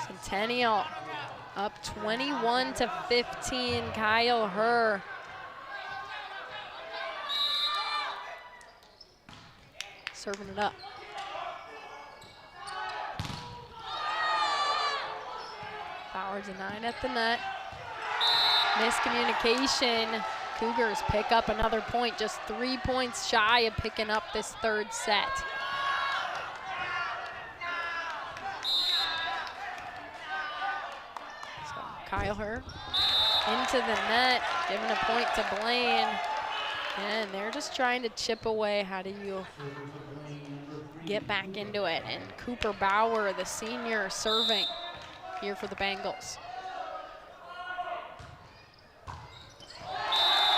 Centennial up 21-15, Kyle Herr. Serving it up. Bauer denied at the net. Miscommunication. Cougars pick up another point, just 3 points shy of picking up this third set. So Kyle Herr into the net, giving a point to Blaine. And they're just trying to chip away. How do you get back into it? And Cooper Bauer, the senior, serving here for the Bengals.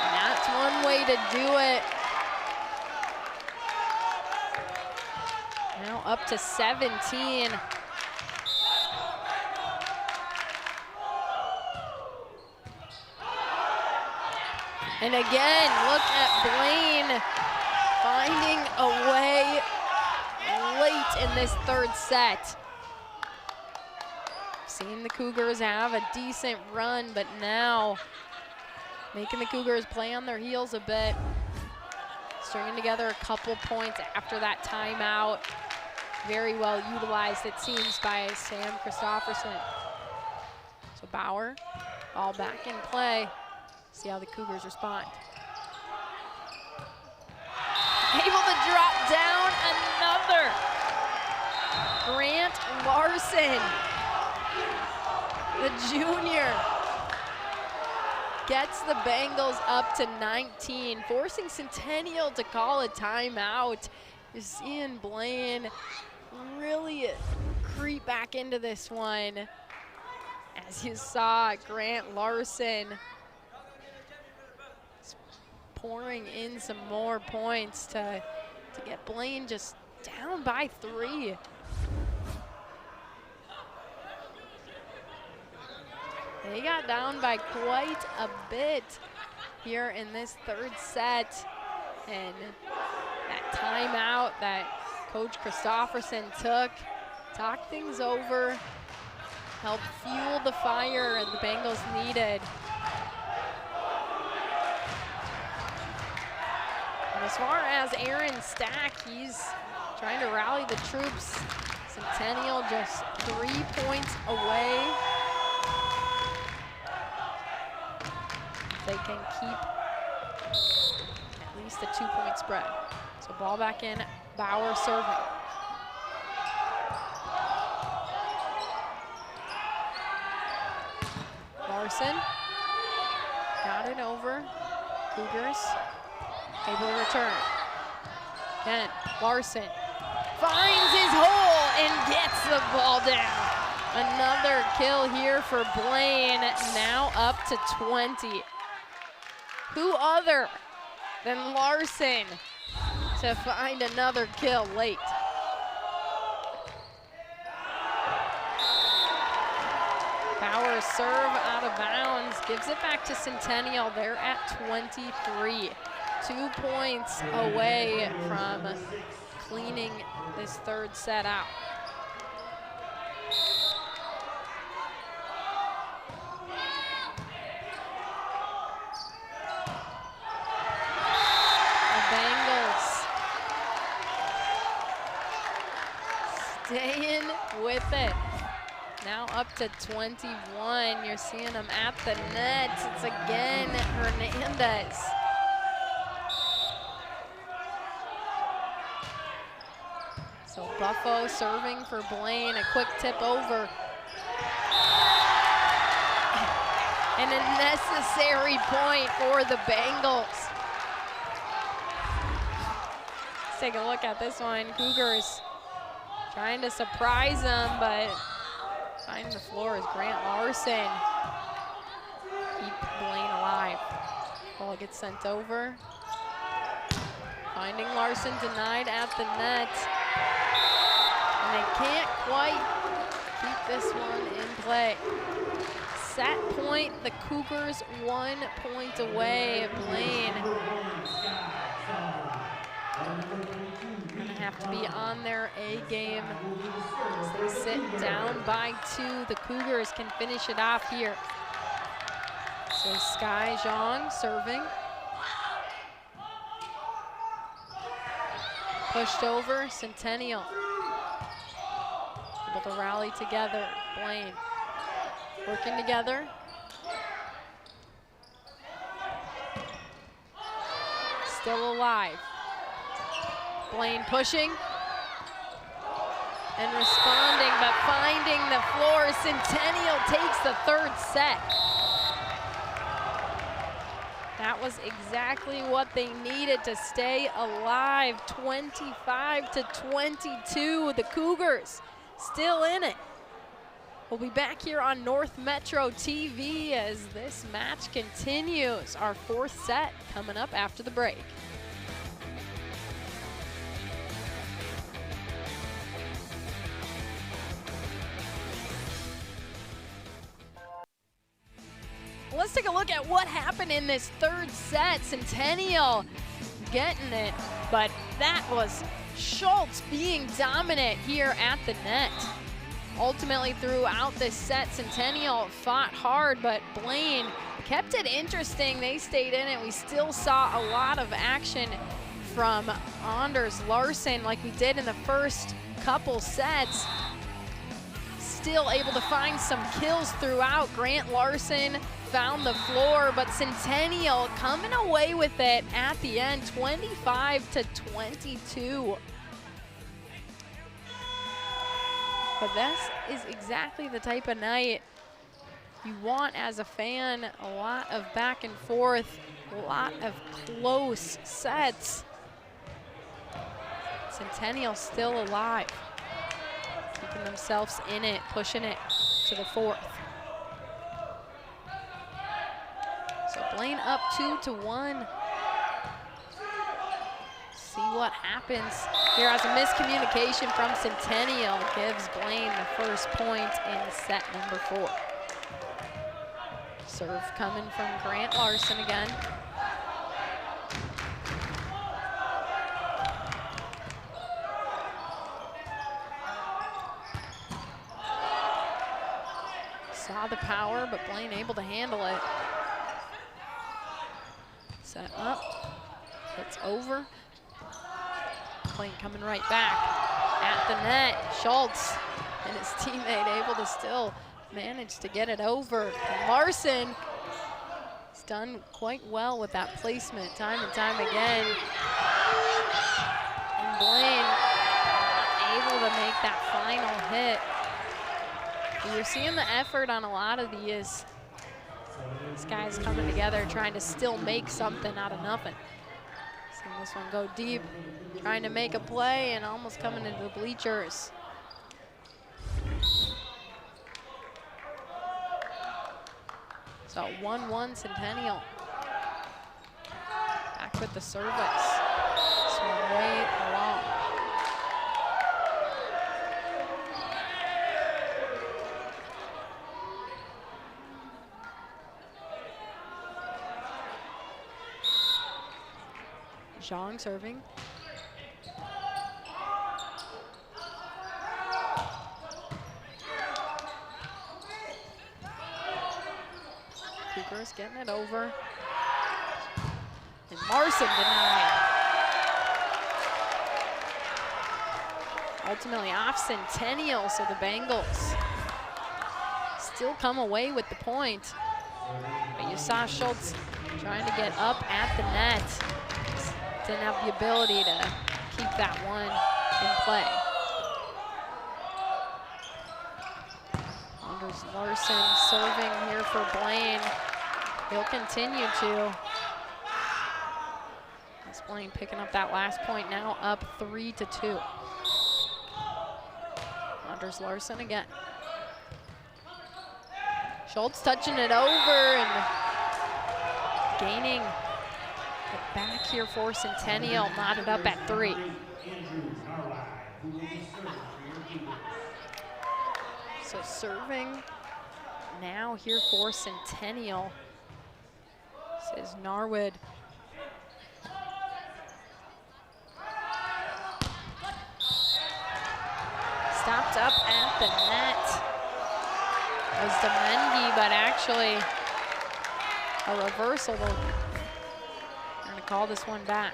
And that's one way to do it. Now up to 17. And again, look at Blaine finding a way late in this third set. Seen the Cougars have a decent run, but now making the Cougars play on their heels a bit. Stringing together a couple points after that timeout. Very well utilized, it seems, by Sam Christopherson. So Bauer, ball back in play. See how the Cougars respond. Able to drop down another. Grant Larson, the junior, gets the Bengals up to 19, forcing Centennial to call a timeout. You're seeing Blaine really creep back into this one. As you saw, Grant Larson pouring in some more points to get Blaine just down by 3. They got down by quite a bit here in this third set. And that timeout that Coach Christopherson took, talked things over, helped fuel the fire the Bengals needed. And as far as Aaron Stack, he's trying to rally the troops. Centennial just 3 points away. If they can keep at least a 2-point spread. So ball back in, Bauer serving. Larson got it over. Cougars able to return. Again, Larson finds his hole and gets the ball down. Another kill here for Blaine, now up to 20. Who other than Larson to find another kill late? Bauer serve out of bounds, gives it back to Centennial. They're at 23. 2 points away from cleaning this third set out. The Bengals staying with it. Now up to 21. You're seeing them at the net. It's again Hernandez. So Buffo serving for Blaine, a quick tip over. And a necessary point for the Bengals. Let's take a look at this one. Cougars trying to surprise them, but finding the floor is Grant Larson. Keep Blaine alive. Ball gets sent over. Finding Larson denied at the net. And they can't quite keep this one in play. Set point, the Cougars 1 point away. Blaine gonna have to be on their A game. As they sit down by 2, the Cougars can finish it off here. So Sky Zhang serving. Pushed over, Centennial. Able to rally together, Blaine. Working together. Still alive. Blaine pushing and responding, but finding the floor. Centennial takes the third set. That was exactly what they needed to stay alive. 25 to 22, the Cougars still in it. We'll be back here on North Metro TV as this match continues. Our 4th set coming up after the break. Let's take a look at what happened in this third set. Centennial getting it, but that was Schultz being dominant here at the net. Ultimately, throughout this set, Centennial fought hard, but Blaine kept it interesting. They stayed in it. We still saw a lot of action from Anders Larson like we did in the first couple sets. Still able to find some kills throughout. Grant Larson found the floor, but Centennial coming away with it at the end, 25-22. But this is exactly the type of night you want as a fan. A lot of back and forth, a lot of close sets. Centennial still alive, keeping themselves in it, pushing it to the fourth. So Blaine up 2-1. See what happens here as a miscommunication from Centennial gives Blaine the first point in set number 4. Serve coming from Grant Larson again. Saw the power, but Blaine able to handle it. Set up, it's over. Blaine coming right back at the net. Schultz and his teammate able to still manage to get it over. And Larson has done quite well with that placement time and time again. And Blaine able to make that final hit. You're seeing the effort on a lot of these guys coming together, trying to still make something out of nothing. Seeing this one go deep, trying to make a play and almost coming into the bleachers. So 1-1 Centennial. Back with the service. Swung way along. Zhang serving. Cooper's getting it over. And Larson denied. Ultimately off Centennial, so the Bengals still come away with the point. But you saw Schultz trying to get up at the net. Didn't have the ability to keep that one in play. Anders Larson serving here for Blaine. He'll continue to. As Blaine picking up that last point now, up 3-2. Anders Larson again. Schultz touching it over and gaining it back here for Centennial, knotted up at 3. So serving now here for Centennial. This is Narwood. Stopped up at the net. It was Demengi, but actually a reversal. They're gonna call this one back.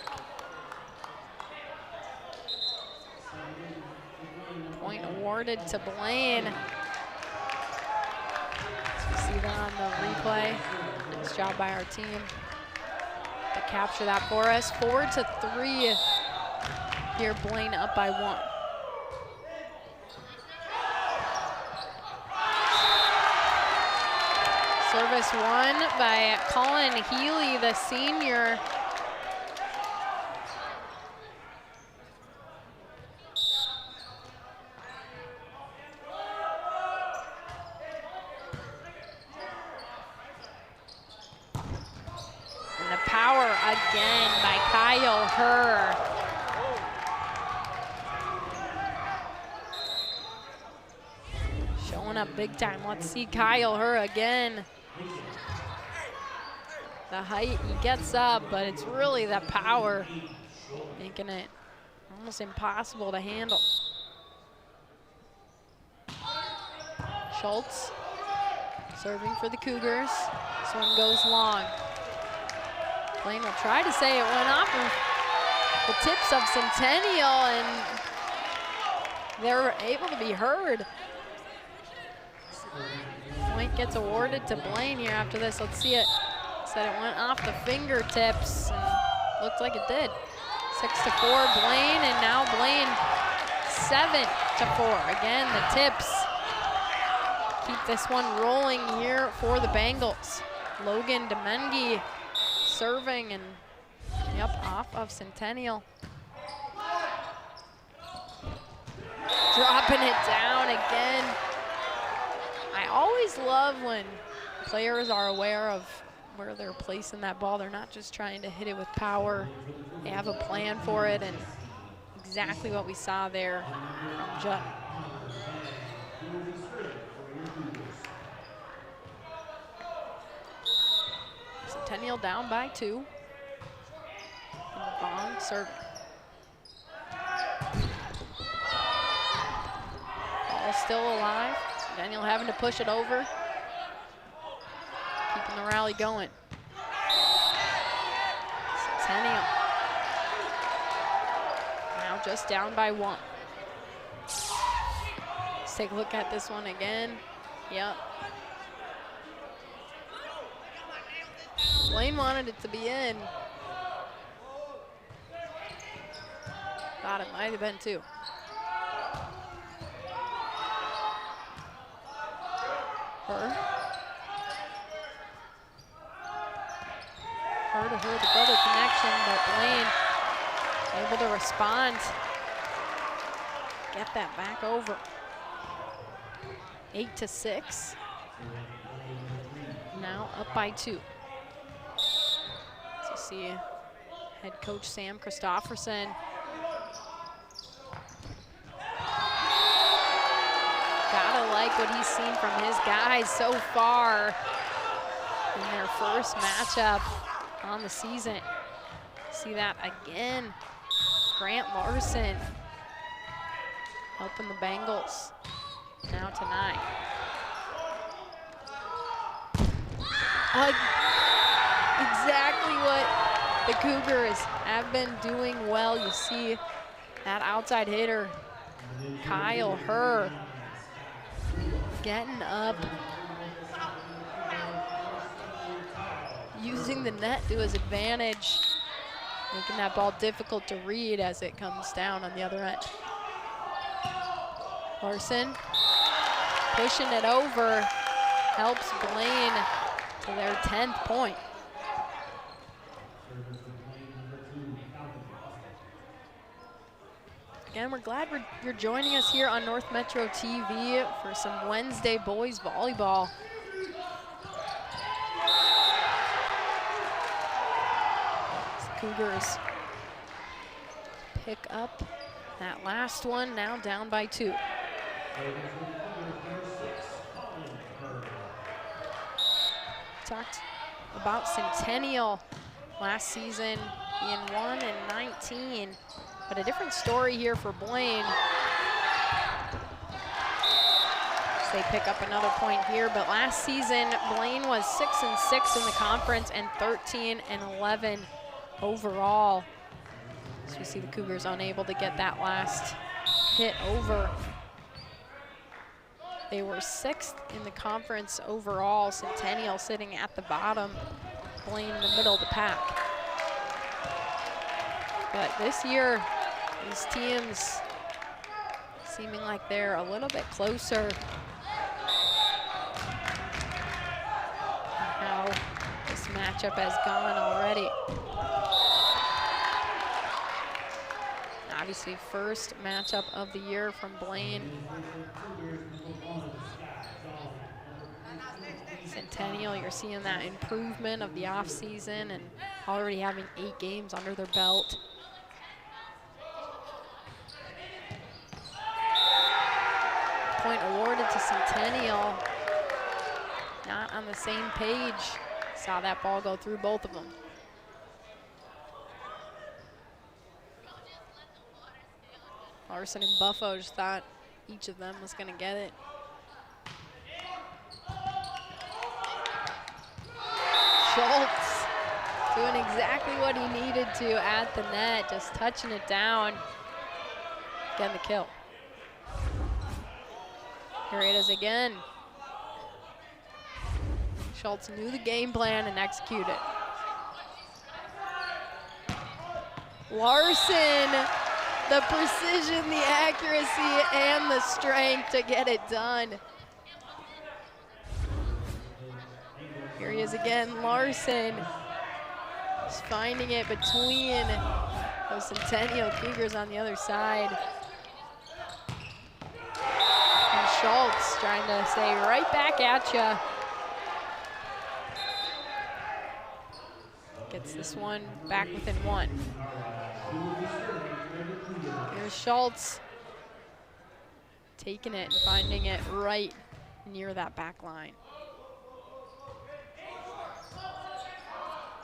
Point awarded to Blaine. So we see that on the replay. Nice job by our team to capture that for us. 4-3 here, Blaine up by 1. Service won by Colin Healy, the senior. And the power again by Kyle Herr. Showing up big time. Let's see Kyle Herr again. The height, he gets up, but it's really the power making it almost impossible to handle. Schultz serving for the Cougars. This one goes long. Blaine will try to say it went off of the tips of Centennial, and they're able to be heard. Point gets awarded to Blaine here after this. Let's see it. Said it went off the fingertips, and looked like it did. 6-4 Blaine, and now Blaine 7-4. Again, the tips keep this one rolling here for the Bengals. Logan Domengi serving, and yep, off of Centennial. Dropping it down again. I always love when players are aware of where they're placing that ball. They're not just trying to hit it with power. They have a plan for it, and exactly what we saw there from Judd. Centennial down by 2. Vaughn serving. Ball still alive. Centennial having to push it over. Keeping the rally going. Centennial now just down by 1. Let's take a look at this one again. Yep. Blaine wanted it to be in. Thought it might have been too. Her to her, the brother connection, but Blaine able to respond. Get that back over. 8-6. Now up by 2. So see head coach Sam Christofferson. Gotta like what he's seen from his guys so far in their first matchup on the season. See that again. Grant Larson helping the Bengals now to 9. Exactly what the Cougars have been doing well. You see that outside hitter, Kyle Herr, getting up, using the net to his advantage, making that ball difficult to read as it comes down on the other end. Larson pushing it over, helps Blaine to their 10th point. Again, we're glad you're joining us here on North Metro TV for some Wednesday boys volleyball. Cougars pick up that last one, now down by 2. Talked about Centennial last season being 1-19, but a different story here for Blaine. They pick up another point here, but last season Blaine was 6-6 in the conference and 13-11 overall. So we see the Cougars unable to get that last hit over. They were 6th in the conference overall. Centennial sitting at the bottom, Blaine in the middle of the pack. But this year, these teams seeming like they're a little bit closer. How this matchup has gone already. Obviously, first matchup of the year from Blaine. Centennial, you're seeing that improvement of the offseason and already having 8 games under their belt. Point awarded to Centennial. Not on the same page. Saw that ball go through both of them. Larson and Buffo just thought each of them was going to get it. Schultz doing exactly what he needed to at the net, just touching it down, getting the kill. Here it is again. Schultz knew the game plan and executed. Larson, the precision, the accuracy, and the strength to get it done. Here he is again, Larson. Just finding it between those Centennial Cougars on the other side. And Schultz trying to stay right back at you. Gets this one back within one. Here's Schultz taking it and finding it right near that back line.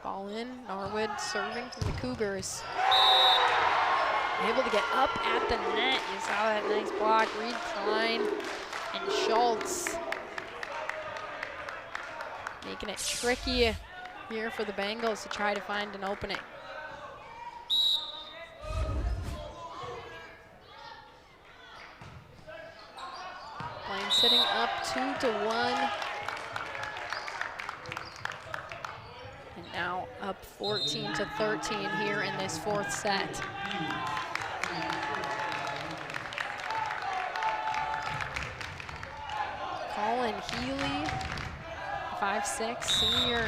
Ball in, Norwood serving from the Cougars. Able to get up at the net. You saw that nice block, Reed Klein and Schultz. Making it tricky here for the Bengals to try to find an opening. Blaine sitting up 2-1. And now up 14-13 here in this fourth set. Colin Healy, 5'6", senior.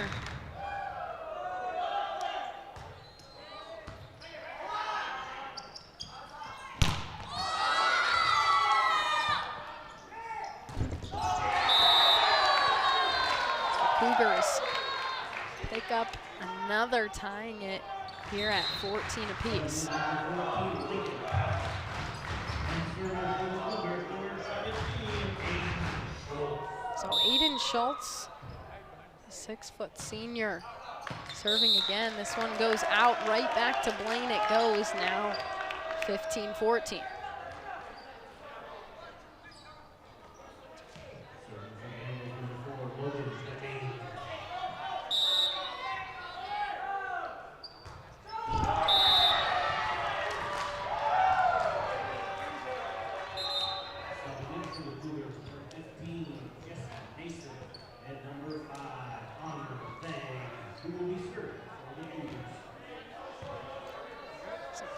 Cougars pick up another, tying it here at 14 apiece. So Aiden Schultz, a 6-foot senior, serving again. This one goes out, right back to Blaine it goes now, 15-14.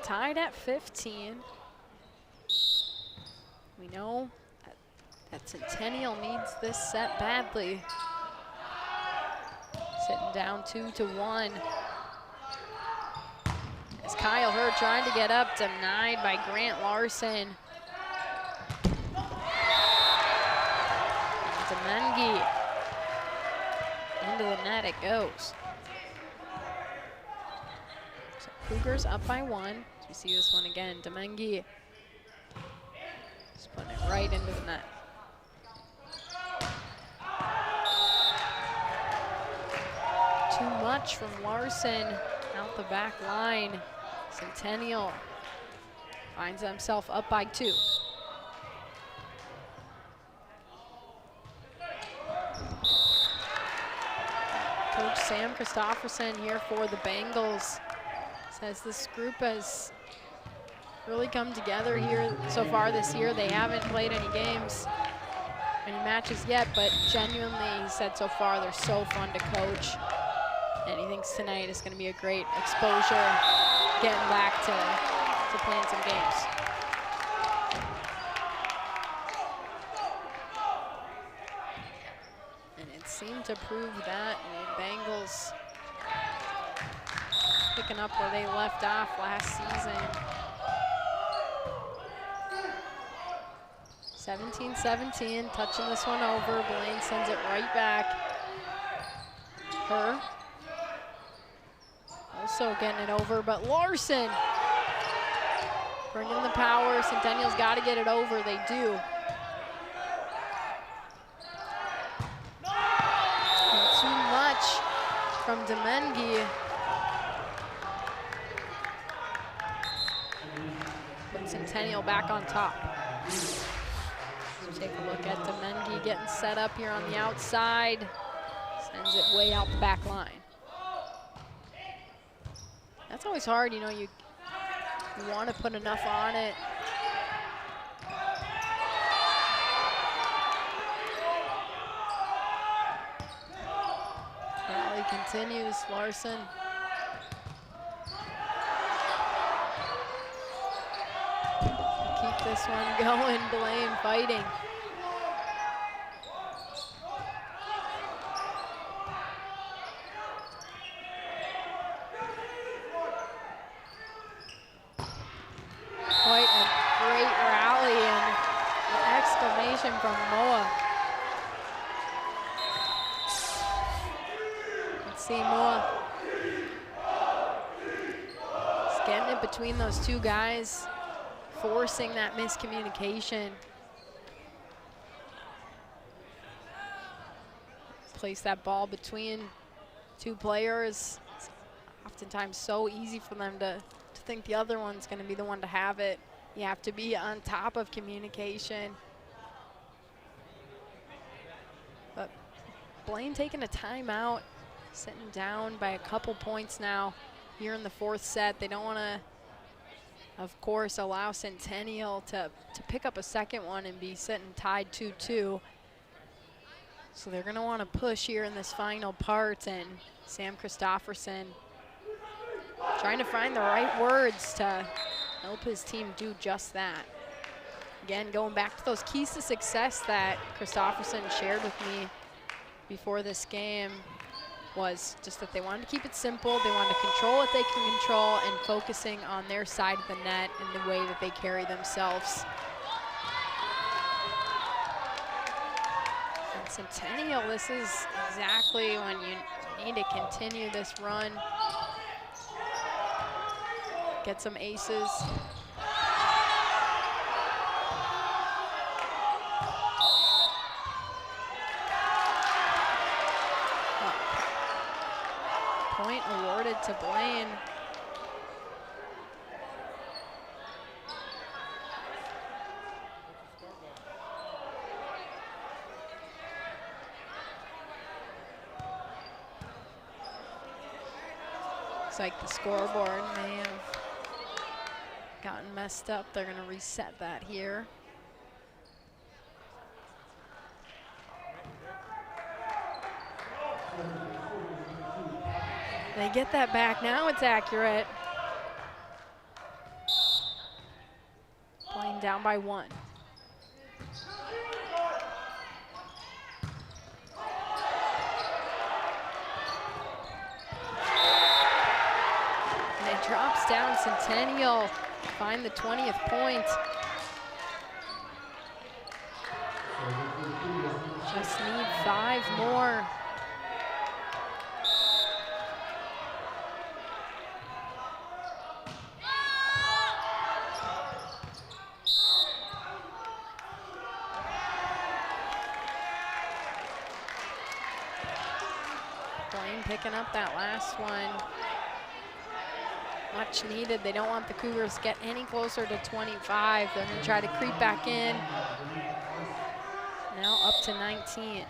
Tied at 15. We know that Centennial needs this set badly. Sitting down 2-1. As Kyle Hurd trying to get up, denied by Grant Larson. And Demengi. Into the net it goes. So Cougars up by 1. You see this one again, Demengi just putting it right into the net. Too much from Larson out the back line. Centennial finds himself up by 2. Coach Sam Christofferson here for the Bengals says this group has really come together here so far this year. They haven't played any games, any matches yet, but genuinely, he said so far, they're so fun to coach. And he thinks tonight is going to be a great exposure, getting back to playing some games. And it seemed to prove that. The Bengals picking up where they left off last season. 17-17, touching this one over. Blaine sends it right back. Her also getting it over, but Larson bringing the power. Centennial's got to get it over. They do. And too much from Domengi. Put Centennial back on top. Take a look at Domengi getting set up here on the outside. Sends it way out the back line. That's always hard, you know, you want to put enough on it. Rally continues, Larson. Keep this one going, Blaine fighting. Quite a great rally and an exclamation from Moa. Let's see Moa. Just getting it between those two guys, forcing that miscommunication. Place that ball between two players. It's oftentimes so easy for them to think the other one's going to be the one to have it. You have to be on top of communication. But Blaine taking a timeout, sitting down by a couple points now here in the fourth set. They don't want to, of course, allow Centennial to pick up a second one and be sitting tied 2-2. So they're going to want to push here in this final part, and Sam Christofferson trying to find the right words to help his team do just that. Again, going back to those keys to success that Christofferson shared with me before this game was just that they wanted to keep it simple, they wanted to control what they can control, and focusing on their side of the net and the way that they carry themselves. And Centennial, this is exactly when you need to continue this run. Get some aces. Point awarded to Blaine. Looks like the scoreboard may have gotten messed up. They're going to reset that here. They get that back. Now it's accurate. Blaine down by 1. And it drops down. Centennial find the 20th point. Just need 5 more. Blaine picking up that last one. Much needed. They don't want the Cougars to get any closer to 25. They're going to try to creep back in. Now up to 19.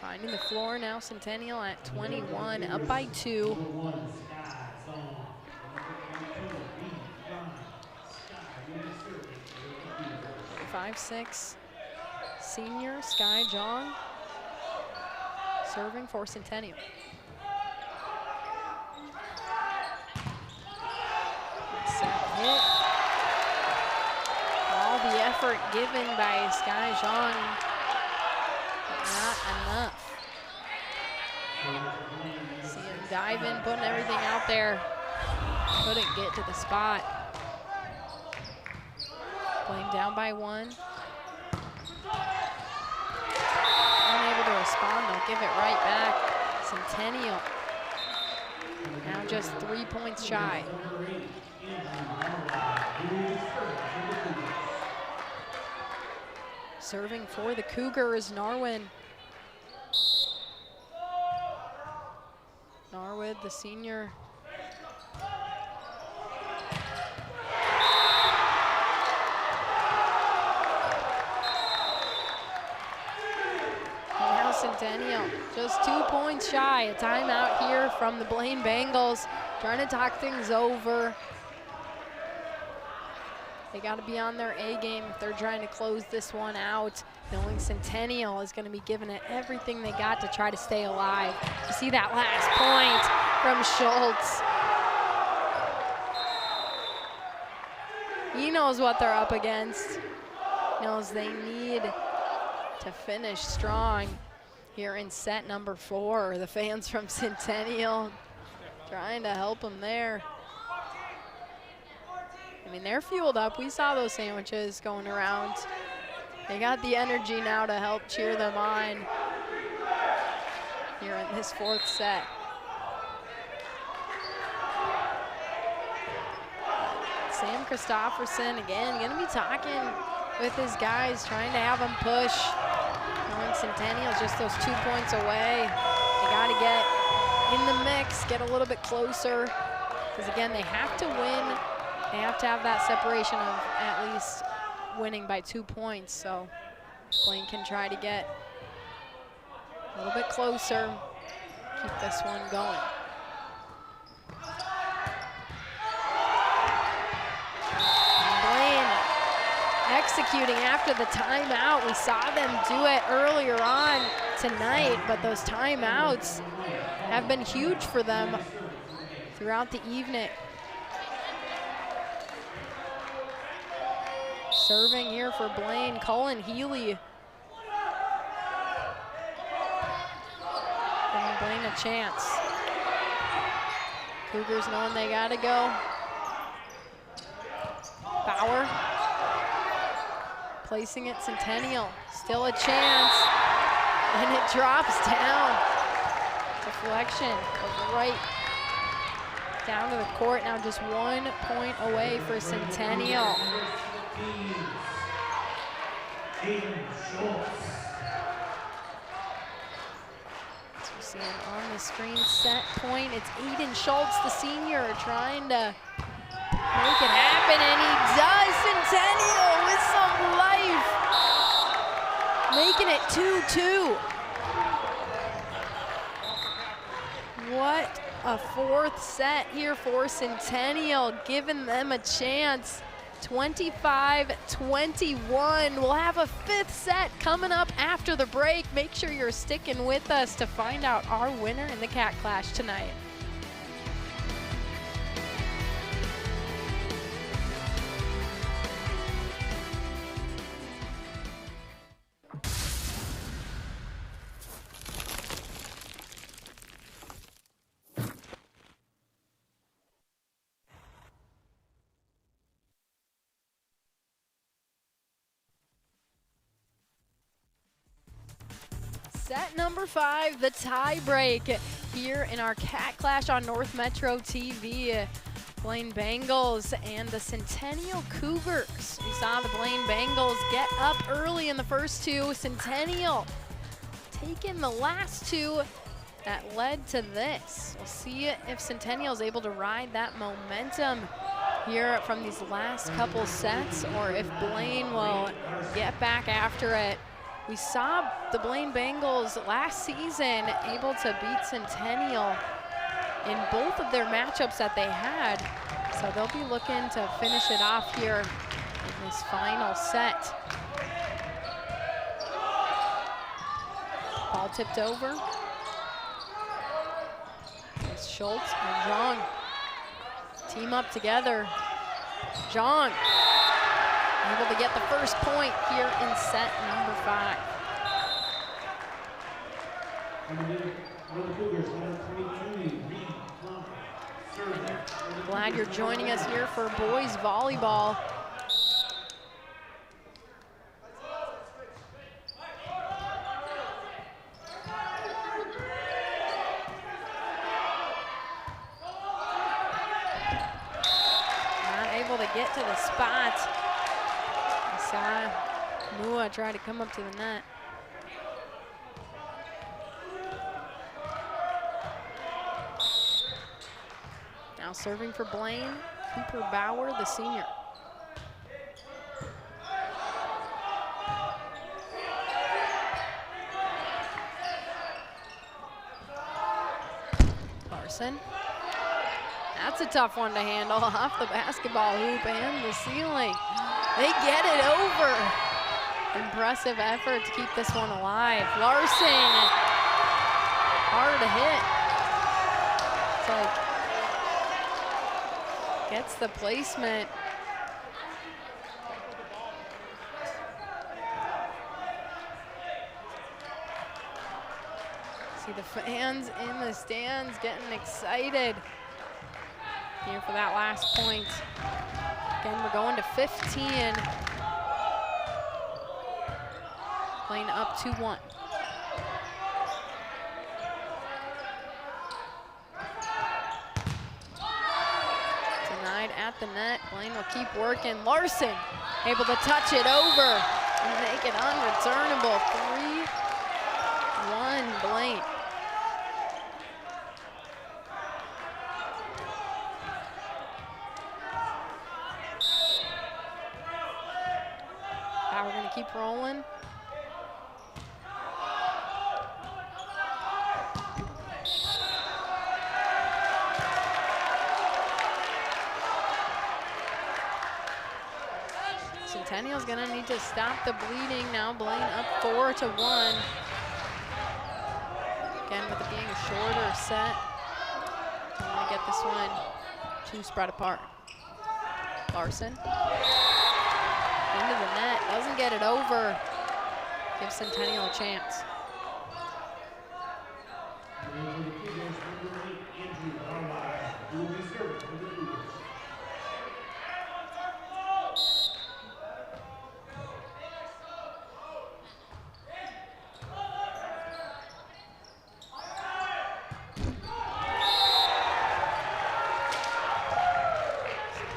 Finding the floor now, Centennial at 21, up by 2. 5'6" senior Sky Jong serving for Centennial. Set hit. All the effort given by Sky Jong, but not enough. See him dive in, putting everything out there. Couldn't get to the spot. Blaine down by 1. Unable to respond, they'll give it right back. Centennial Now just 3 points shy. Serving for the Cougars, Norwood. Norwood, the senior. Now Centennial, just 2 points shy. A timeout here from the Blaine Bengals, trying to talk things over. They got to be on their A game if they're trying to close this one out, knowing Centennial is going to be giving it everything they got to try to stay alive. You see that last point from Schultz. He knows what they're up against. Knows they need to finish strong here in set number 4. The fans from Centennial trying to help them there. I mean, they're fueled up. We saw those sandwiches going around. They got the energy now to help cheer them on here in this 4th set. Sam Christopherson, again, gonna be talking with his guys, trying to have them push. Knowing Centennial's just those 2 points away. They gotta get in the mix, get a little bit closer, because again, they have to win. They have to have that separation of at least winning by 2 points, so Blaine can try to get a little bit closer, keep this one going. And Blaine executing after the timeout. We saw them do it earlier on tonight, but those timeouts have been huge for them throughout the evening. Serving here for Blaine, Cullen Healy. Giving Blaine a chance. Cougars knowing they gotta go. Bauer. Placing it, Centennial. Still a chance. And it drops down. Deflection goes right down to the court. Now just 1 point away for Centennial. So we see him on the screen, set point. It's Aiden Schultz, the senior, trying to make it happen, and he does. Centennial with some life, making it 2-2. What a 4th set here for Centennial, giving them a chance. 25-21. We'll have a 5th set coming up after the break. Make sure you're sticking with us to find out our winner in the Cat Clash tonight. Set number 5, the tie break here in our Cat Clash on North Metro TV. Blaine Bengals and the Centennial Cougars. We saw the Blaine Bengals get up early in the first 2. Centennial taking the last 2 that led to this. We'll see if Centennial is able to ride that momentum here from these last couple sets, or if Blaine will get back after it. We saw the Blaine Bengals last season able to beat Centennial in both of their matchups that they had. So they'll be looking to finish it off here in this final set. Ball tipped over. It's Schultz and Zhang. Team up together. Zhang able to get the first point here in set number 5. Glad you're joining us here for boys volleyball. get to the spot. I saw Mua try to come up to the net. Now serving for Blaine, Cooper Bauer, the senior. Larson. That's a tough one to handle off the basketball hoop and the ceiling. They get it over. Impressive effort to keep this one alive. Larson, hard to hit. So gets the placement. See the fans in the stands getting excited here for that last point. Again, we're going to 15. Blaine up 2-1. Denied at the net. Blaine will keep working. Larson able to touch it over and make it unreturnable. 3-1 Blaine. We're going to keep rolling. Centennial's going to need to stop the bleeding now. Blaine up 4-1. Again, with it being a shorter set, I want to get this one too spread apart. Larson. Into the net, doesn't get it over. Gives Centennial a chance.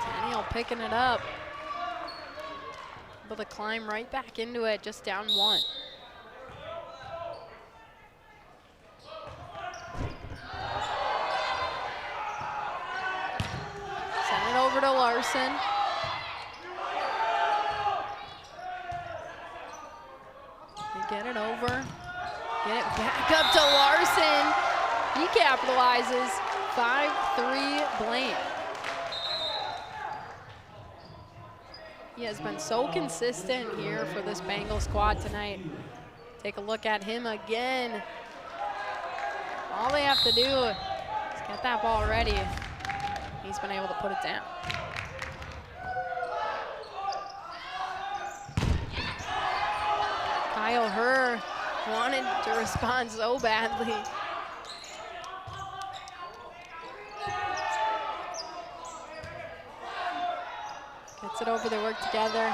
Centennial picking it up. Able to climb right back into it, just down 1. Send it over to Larson. They get it over. Get it back up to Larson. He capitalizes. 5-3 Blaine. He has been so consistent here for this Bengal squad tonight. Take a look at him again. All they have to do is get that ball ready. He's been able to put it down. Kyle Herr wanted to respond so badly. Gets it over, they work together.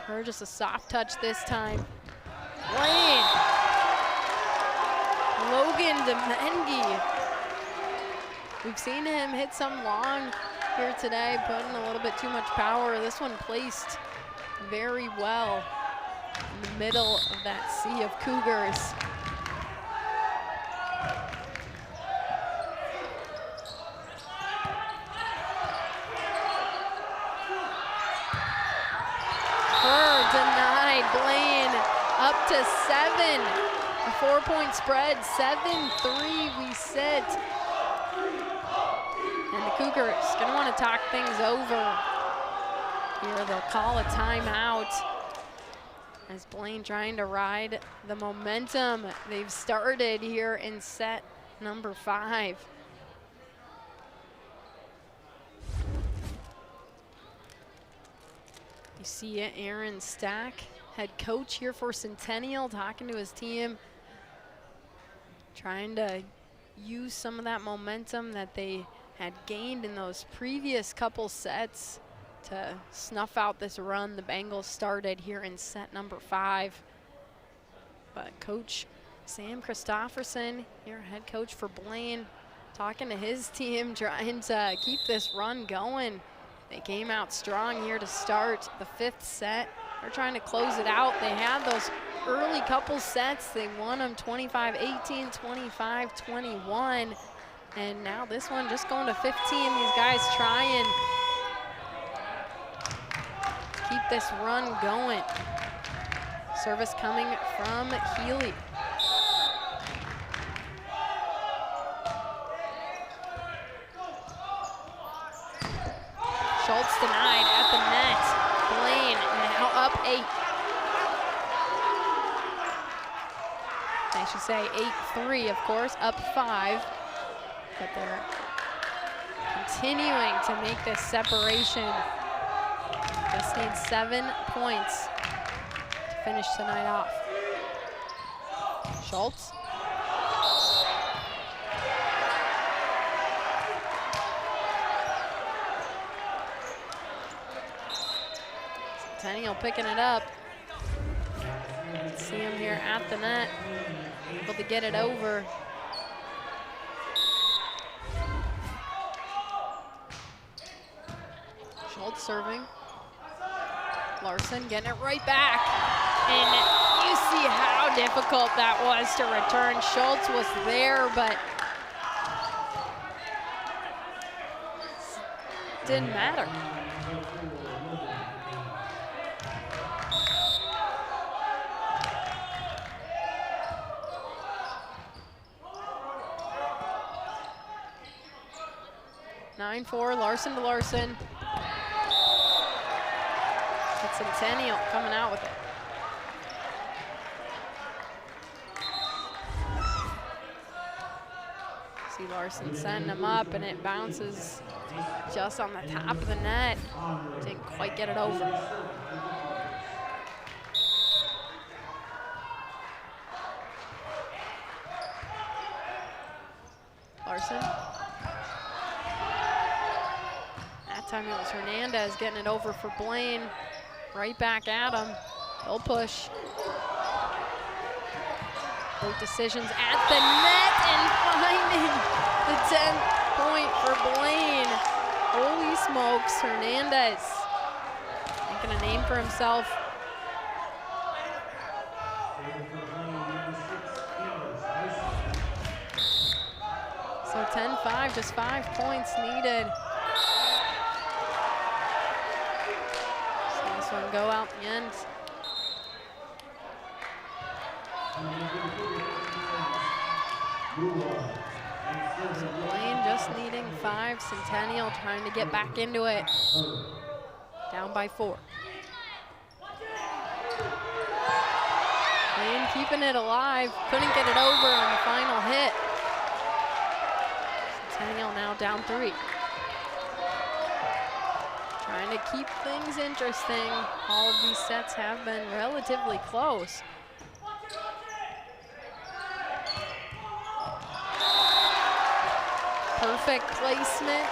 Herr just a soft touch this time. Blaine. Logan Demengi. We've seen him hit some long here today, putting a little bit too much power. This one placed very well in the middle of that sea of Cougars. Denied. Blaine up to 7. A 4-point spread, 7-3 we sit. And the Cougars gonna want to talk things over. Here they'll call a timeout as Blaine trying to ride the momentum they've started here in set number 5. You see it, Aaron Stack, head coach here for Centennial, talking to his team, trying to use some of that momentum that they had gained in those previous couple sets to snuff out this run the Bengals started here in set number 5. But Coach Sam Christopherson, your head coach for Blaine, talking to his team, trying to keep this run going. They came out strong here to start the 5th set. They're trying to close it out. They had those early couple sets. They won them 25-18, 25-21. And now this one just going to 15. These guys trying to keep this run going. Service coming from Healy. Schultz denied at the net. Blaine now up 8. I should say 8-3, of course, up 5. But they're continuing to make this separation. Just need 7 points to finish tonight off. Schultz. Centennial picking it up. Let's see him here at the net, able to get it over. Schultz serving. Larson getting it right back. And you see how difficult that was to return. Schultz was there, but didn't matter. Nine-4, Larson to Larson. It's Centennial coming out with it. See Larson sending him up, and it bounces just on the top of the net. Didn't quite get it over. Larson. That time it was Hernandez getting it over for Blaine. Right back at him. He'll push. Both decisions at the net and finding the 10th point for Blaine. Holy smokes, Hernandez making a name for himself. So 10-5, just 5 points needed. See this one go out the end. So Blaine just needing 5. Centennial trying to get back into it. Down by 4. Blaine keeping it alive. Couldn't get it over on the final hit. Centennial now down 3. Trying to keep things interesting. All of these sets have been relatively close. Perfect placement.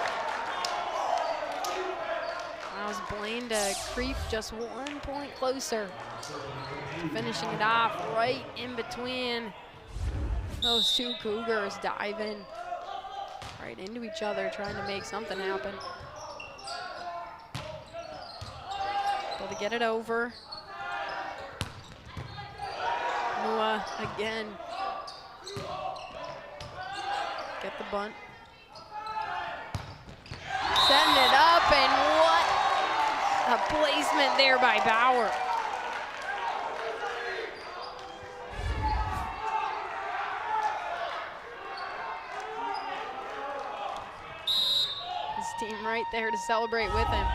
Allows Blaine to creep just 1 point closer. Finishing it off right in between those two Cougars, diving right into each other, trying to make something happen. Able to get it over. Noah again. Get the bunt. Setting it up, and what a placement there by Bauer. His team right there to celebrate with him.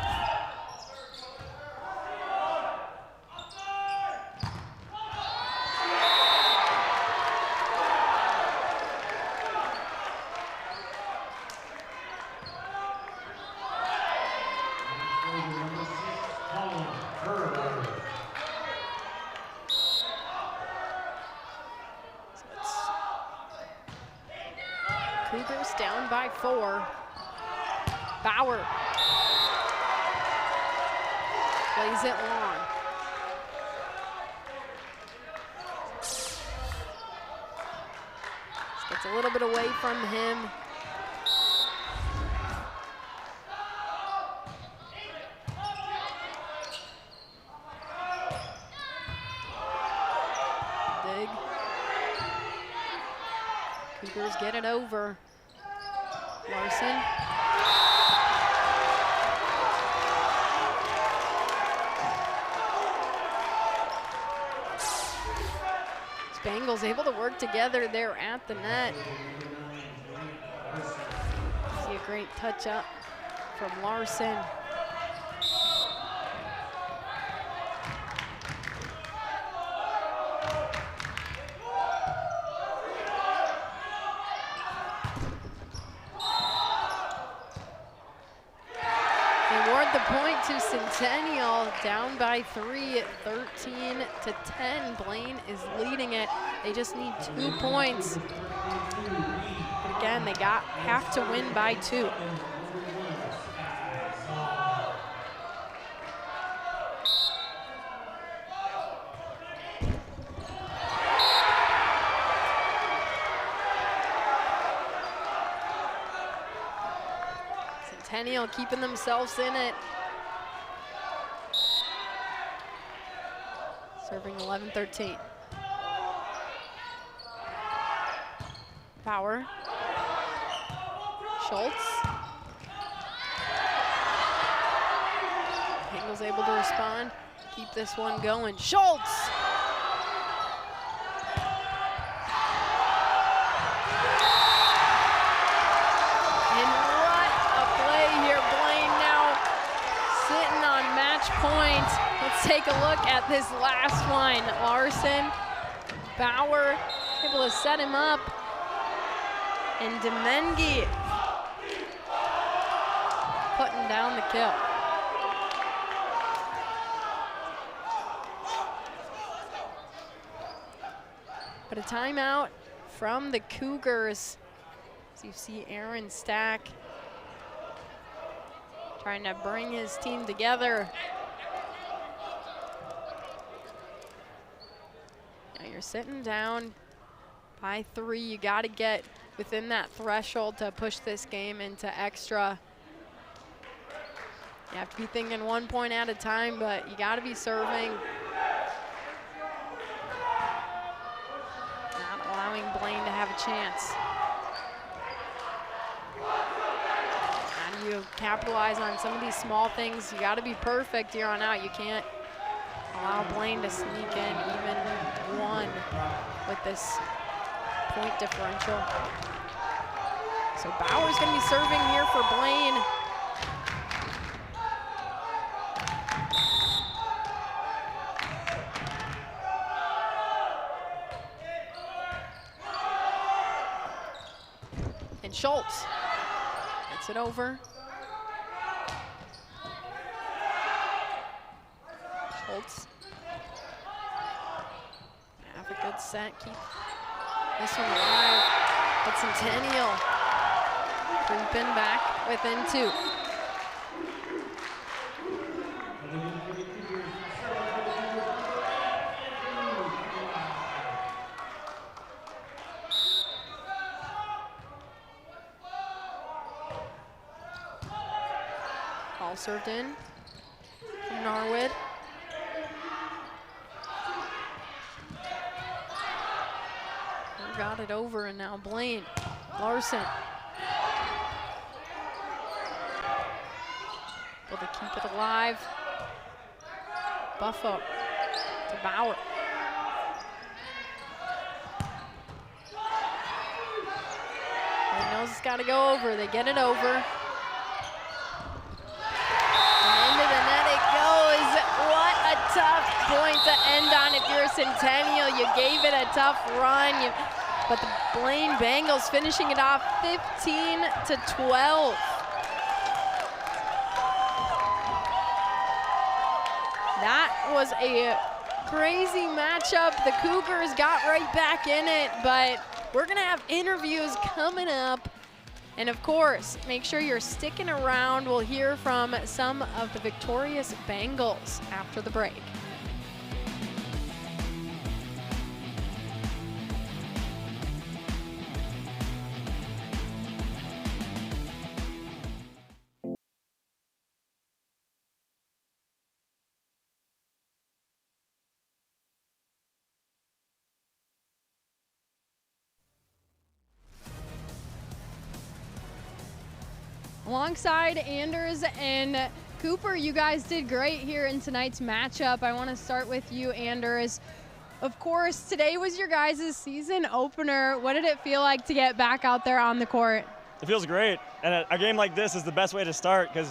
Cougars down by 4. Bauer plays it long. Just gets a little bit away from him. big. Cougars get it over. Larson. Bengals able to work together there at the net. See a great touch up from Larson. The point to Centennial, down by 3, 13-10. Blaine is leading it. They just need 2 points. But again, they have to win by 2. Centennial keeping themselves in it. Serving 11-13. Power. Schultz. Bengals able to respond. Keep this one going. Schultz! Point. Let's take a look at this last one. Larson, Bauer, able to set him up. And Demengi putting down the kill. But a timeout from the Cougars. As you see Aaron Stack trying to bring his team together. Now you're sitting down by 3. You got to get within that threshold to push this game into extra. You have to be thinking 1 point at a time, but you got to be serving. Not allowing Blaine to have a chance. You capitalize on some of these small things. You got to be perfect here on out. You can't allow Blaine to sneak in even 1 with this point differential. So Bauer's going to be serving here for Blaine. And Schultz gets it over. Schultz. Have a good set. Keep this one alive. But Centennial creeping back within 2. Ball served in from Norwood. Got it over, and now Blaine. Larson. Able to keep it alive. Buffo to Bauer. Blaine knows it's got to go over. They get it over. And into the net it goes. What a tough point to end on if you're Centennial. You gave it a tough run. But the Blaine Bengals finishing it off 15-12. That was a crazy matchup. The Cougars got right back in it, but we're gonna have interviews coming up. And of course, make sure you're sticking around. We'll hear from some of the victorious Bengals after the break. Alongside Anders and Cooper, you guys did great here in tonight's matchup. I want to start with you, Anders. Of course, today was your guys' season opener. What did it feel like to get back out there on the court? It feels great, and a game like this is the best way to start because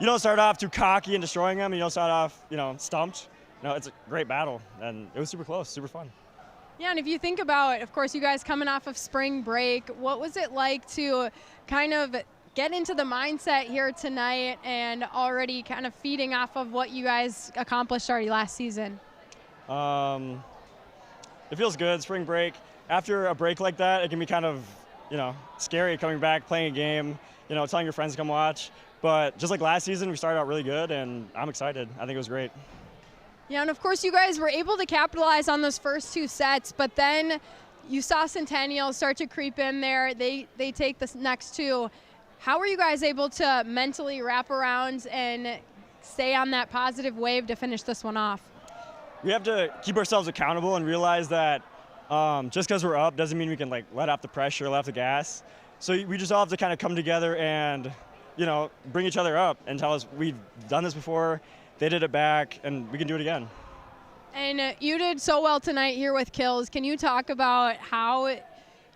you don't start off too cocky and destroying them. You don't start off, stumped. It's a great battle, and it was super close, super fun. Yeah, and if you think about, of course, you guys coming off of spring break, what was it like to kind of get into the mindset here tonight and already kind of feeding off of what you guys accomplished already last season? It feels good, spring break. After a break like that, it can be kind of, scary coming back, playing a game, telling your friends to come watch. But just like last season, we started out really good, and I'm excited. I think it was great. Yeah, and of course you guys were able to capitalize on those first two sets, but then you saw Centennial start to creep in there. They take the next two. How were you guys able to mentally wrap around and stay on that positive wave to finish this one off? We have to keep ourselves accountable and realize that just because we're up doesn't mean we can let off the pressure, let off the gas. So we just all have to kind of come together and bring each other up and tell us we've done this before, they did it back, and we can do it again. And you did so well tonight here with kills. Can you talk about how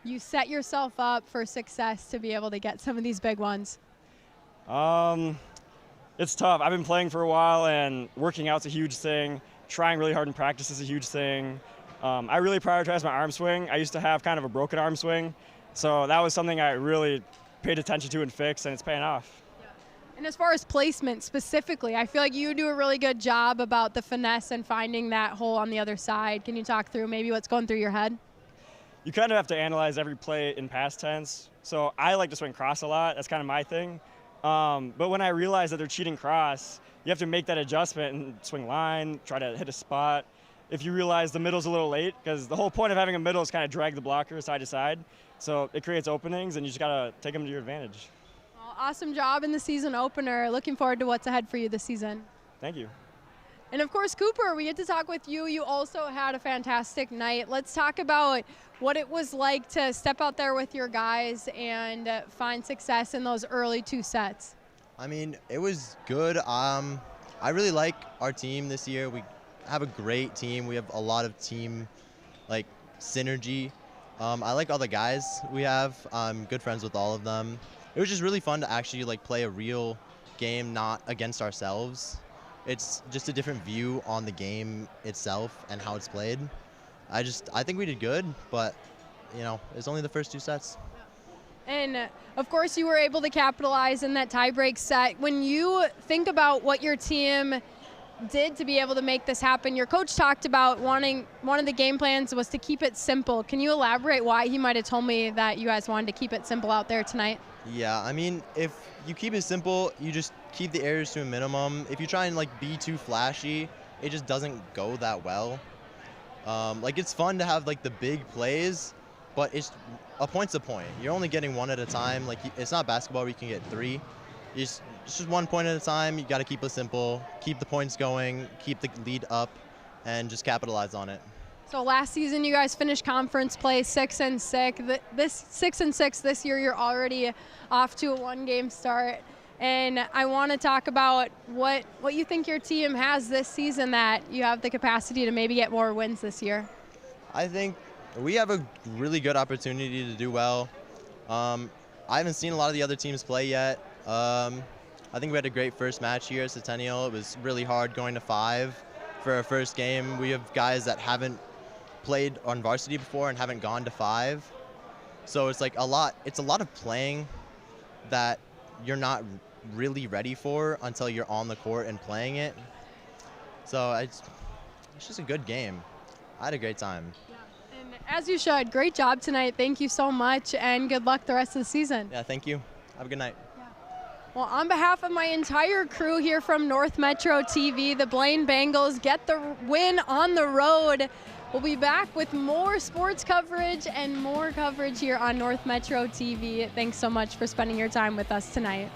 you set yourself up for success to be able to get some of these big ones? It's tough. I've been playing for a while, and working out's a huge thing. Trying really hard in practice is a huge thing. I really prioritize my arm swing. I used to have kind of a broken arm swing, so that was something I really paid attention to and fixed, and it's paying off. And as far as placement specifically, I feel like you do a really good job about the finesse and finding that hole on the other side. Can you talk through maybe what's going through your head? You kind of have to analyze every play in past tense. So I like to swing cross a lot. That's kind of my thing. But when I realize that they're cheating cross, you have to make that adjustment and swing line, try to hit a spot. If you realize the middle's a little late, because the whole point of having a middle is kind of drag the blocker side to side. So it creates openings, and you just got to take them to your advantage. Well, awesome job in the season opener. Looking forward to what's ahead for you this season. Thank you. And of course, Cooper, we get to talk with you. You also had a fantastic night. Let's talk about what it was like to step out there with your guys and find success in those early two sets. I mean, it was good. I really like our team this year. We have a great team. We have a lot of team synergy. I like all the guys we have. I'm good friends with all of them. It was just really fun to actually play a real game, not against ourselves. It's just a different view on the game itself and how it's played. I think we did good, but it's only the first two sets. And of course you were able to capitalize in that tiebreak set. When you think about what your team did to be able to make this happen, your coach talked about one of the game plans was to keep it simple. Can you elaborate why he might have told me that you guys wanted to keep it simple out there tonight? Yeah, I mean, if you keep it simple, you just keep the errors to a minimum. If you try and be too flashy, it just doesn't go that well. It's fun to have the big plays, but it's a point's a point. You're only getting one at a time. It's not basketball where you can get three. It's just 1 point at a time. You got to keep it simple, keep the points going, keep the lead up, and just capitalize on it. So last season you guys finished conference play 6-6. This 6-6 this year, you're already off to a one-game start. And I want to talk about what you think your team has this season that you have the capacity to maybe get more wins this year. I think we have a really good opportunity to do well. I haven't seen a lot of the other teams play yet. I think we had a great first match here at Centennial. It was really hard going to 5 for our first game. We have guys that haven't played on varsity before and haven't gone to 5. So it's a lot of playing that you're not really ready for until you're on the court and playing it. So it's just a good game. I had a great time. Yeah. And as you should. Great job tonight. Thank you so much, and good luck the rest of the season. Yeah, thank you. Have a good night. Well, on behalf of my entire crew here from North Metro TV, the Blaine Bengals get the win on the road. We'll be back with more sports coverage and more coverage here on North Metro TV. Thanks so much for spending your time with us tonight.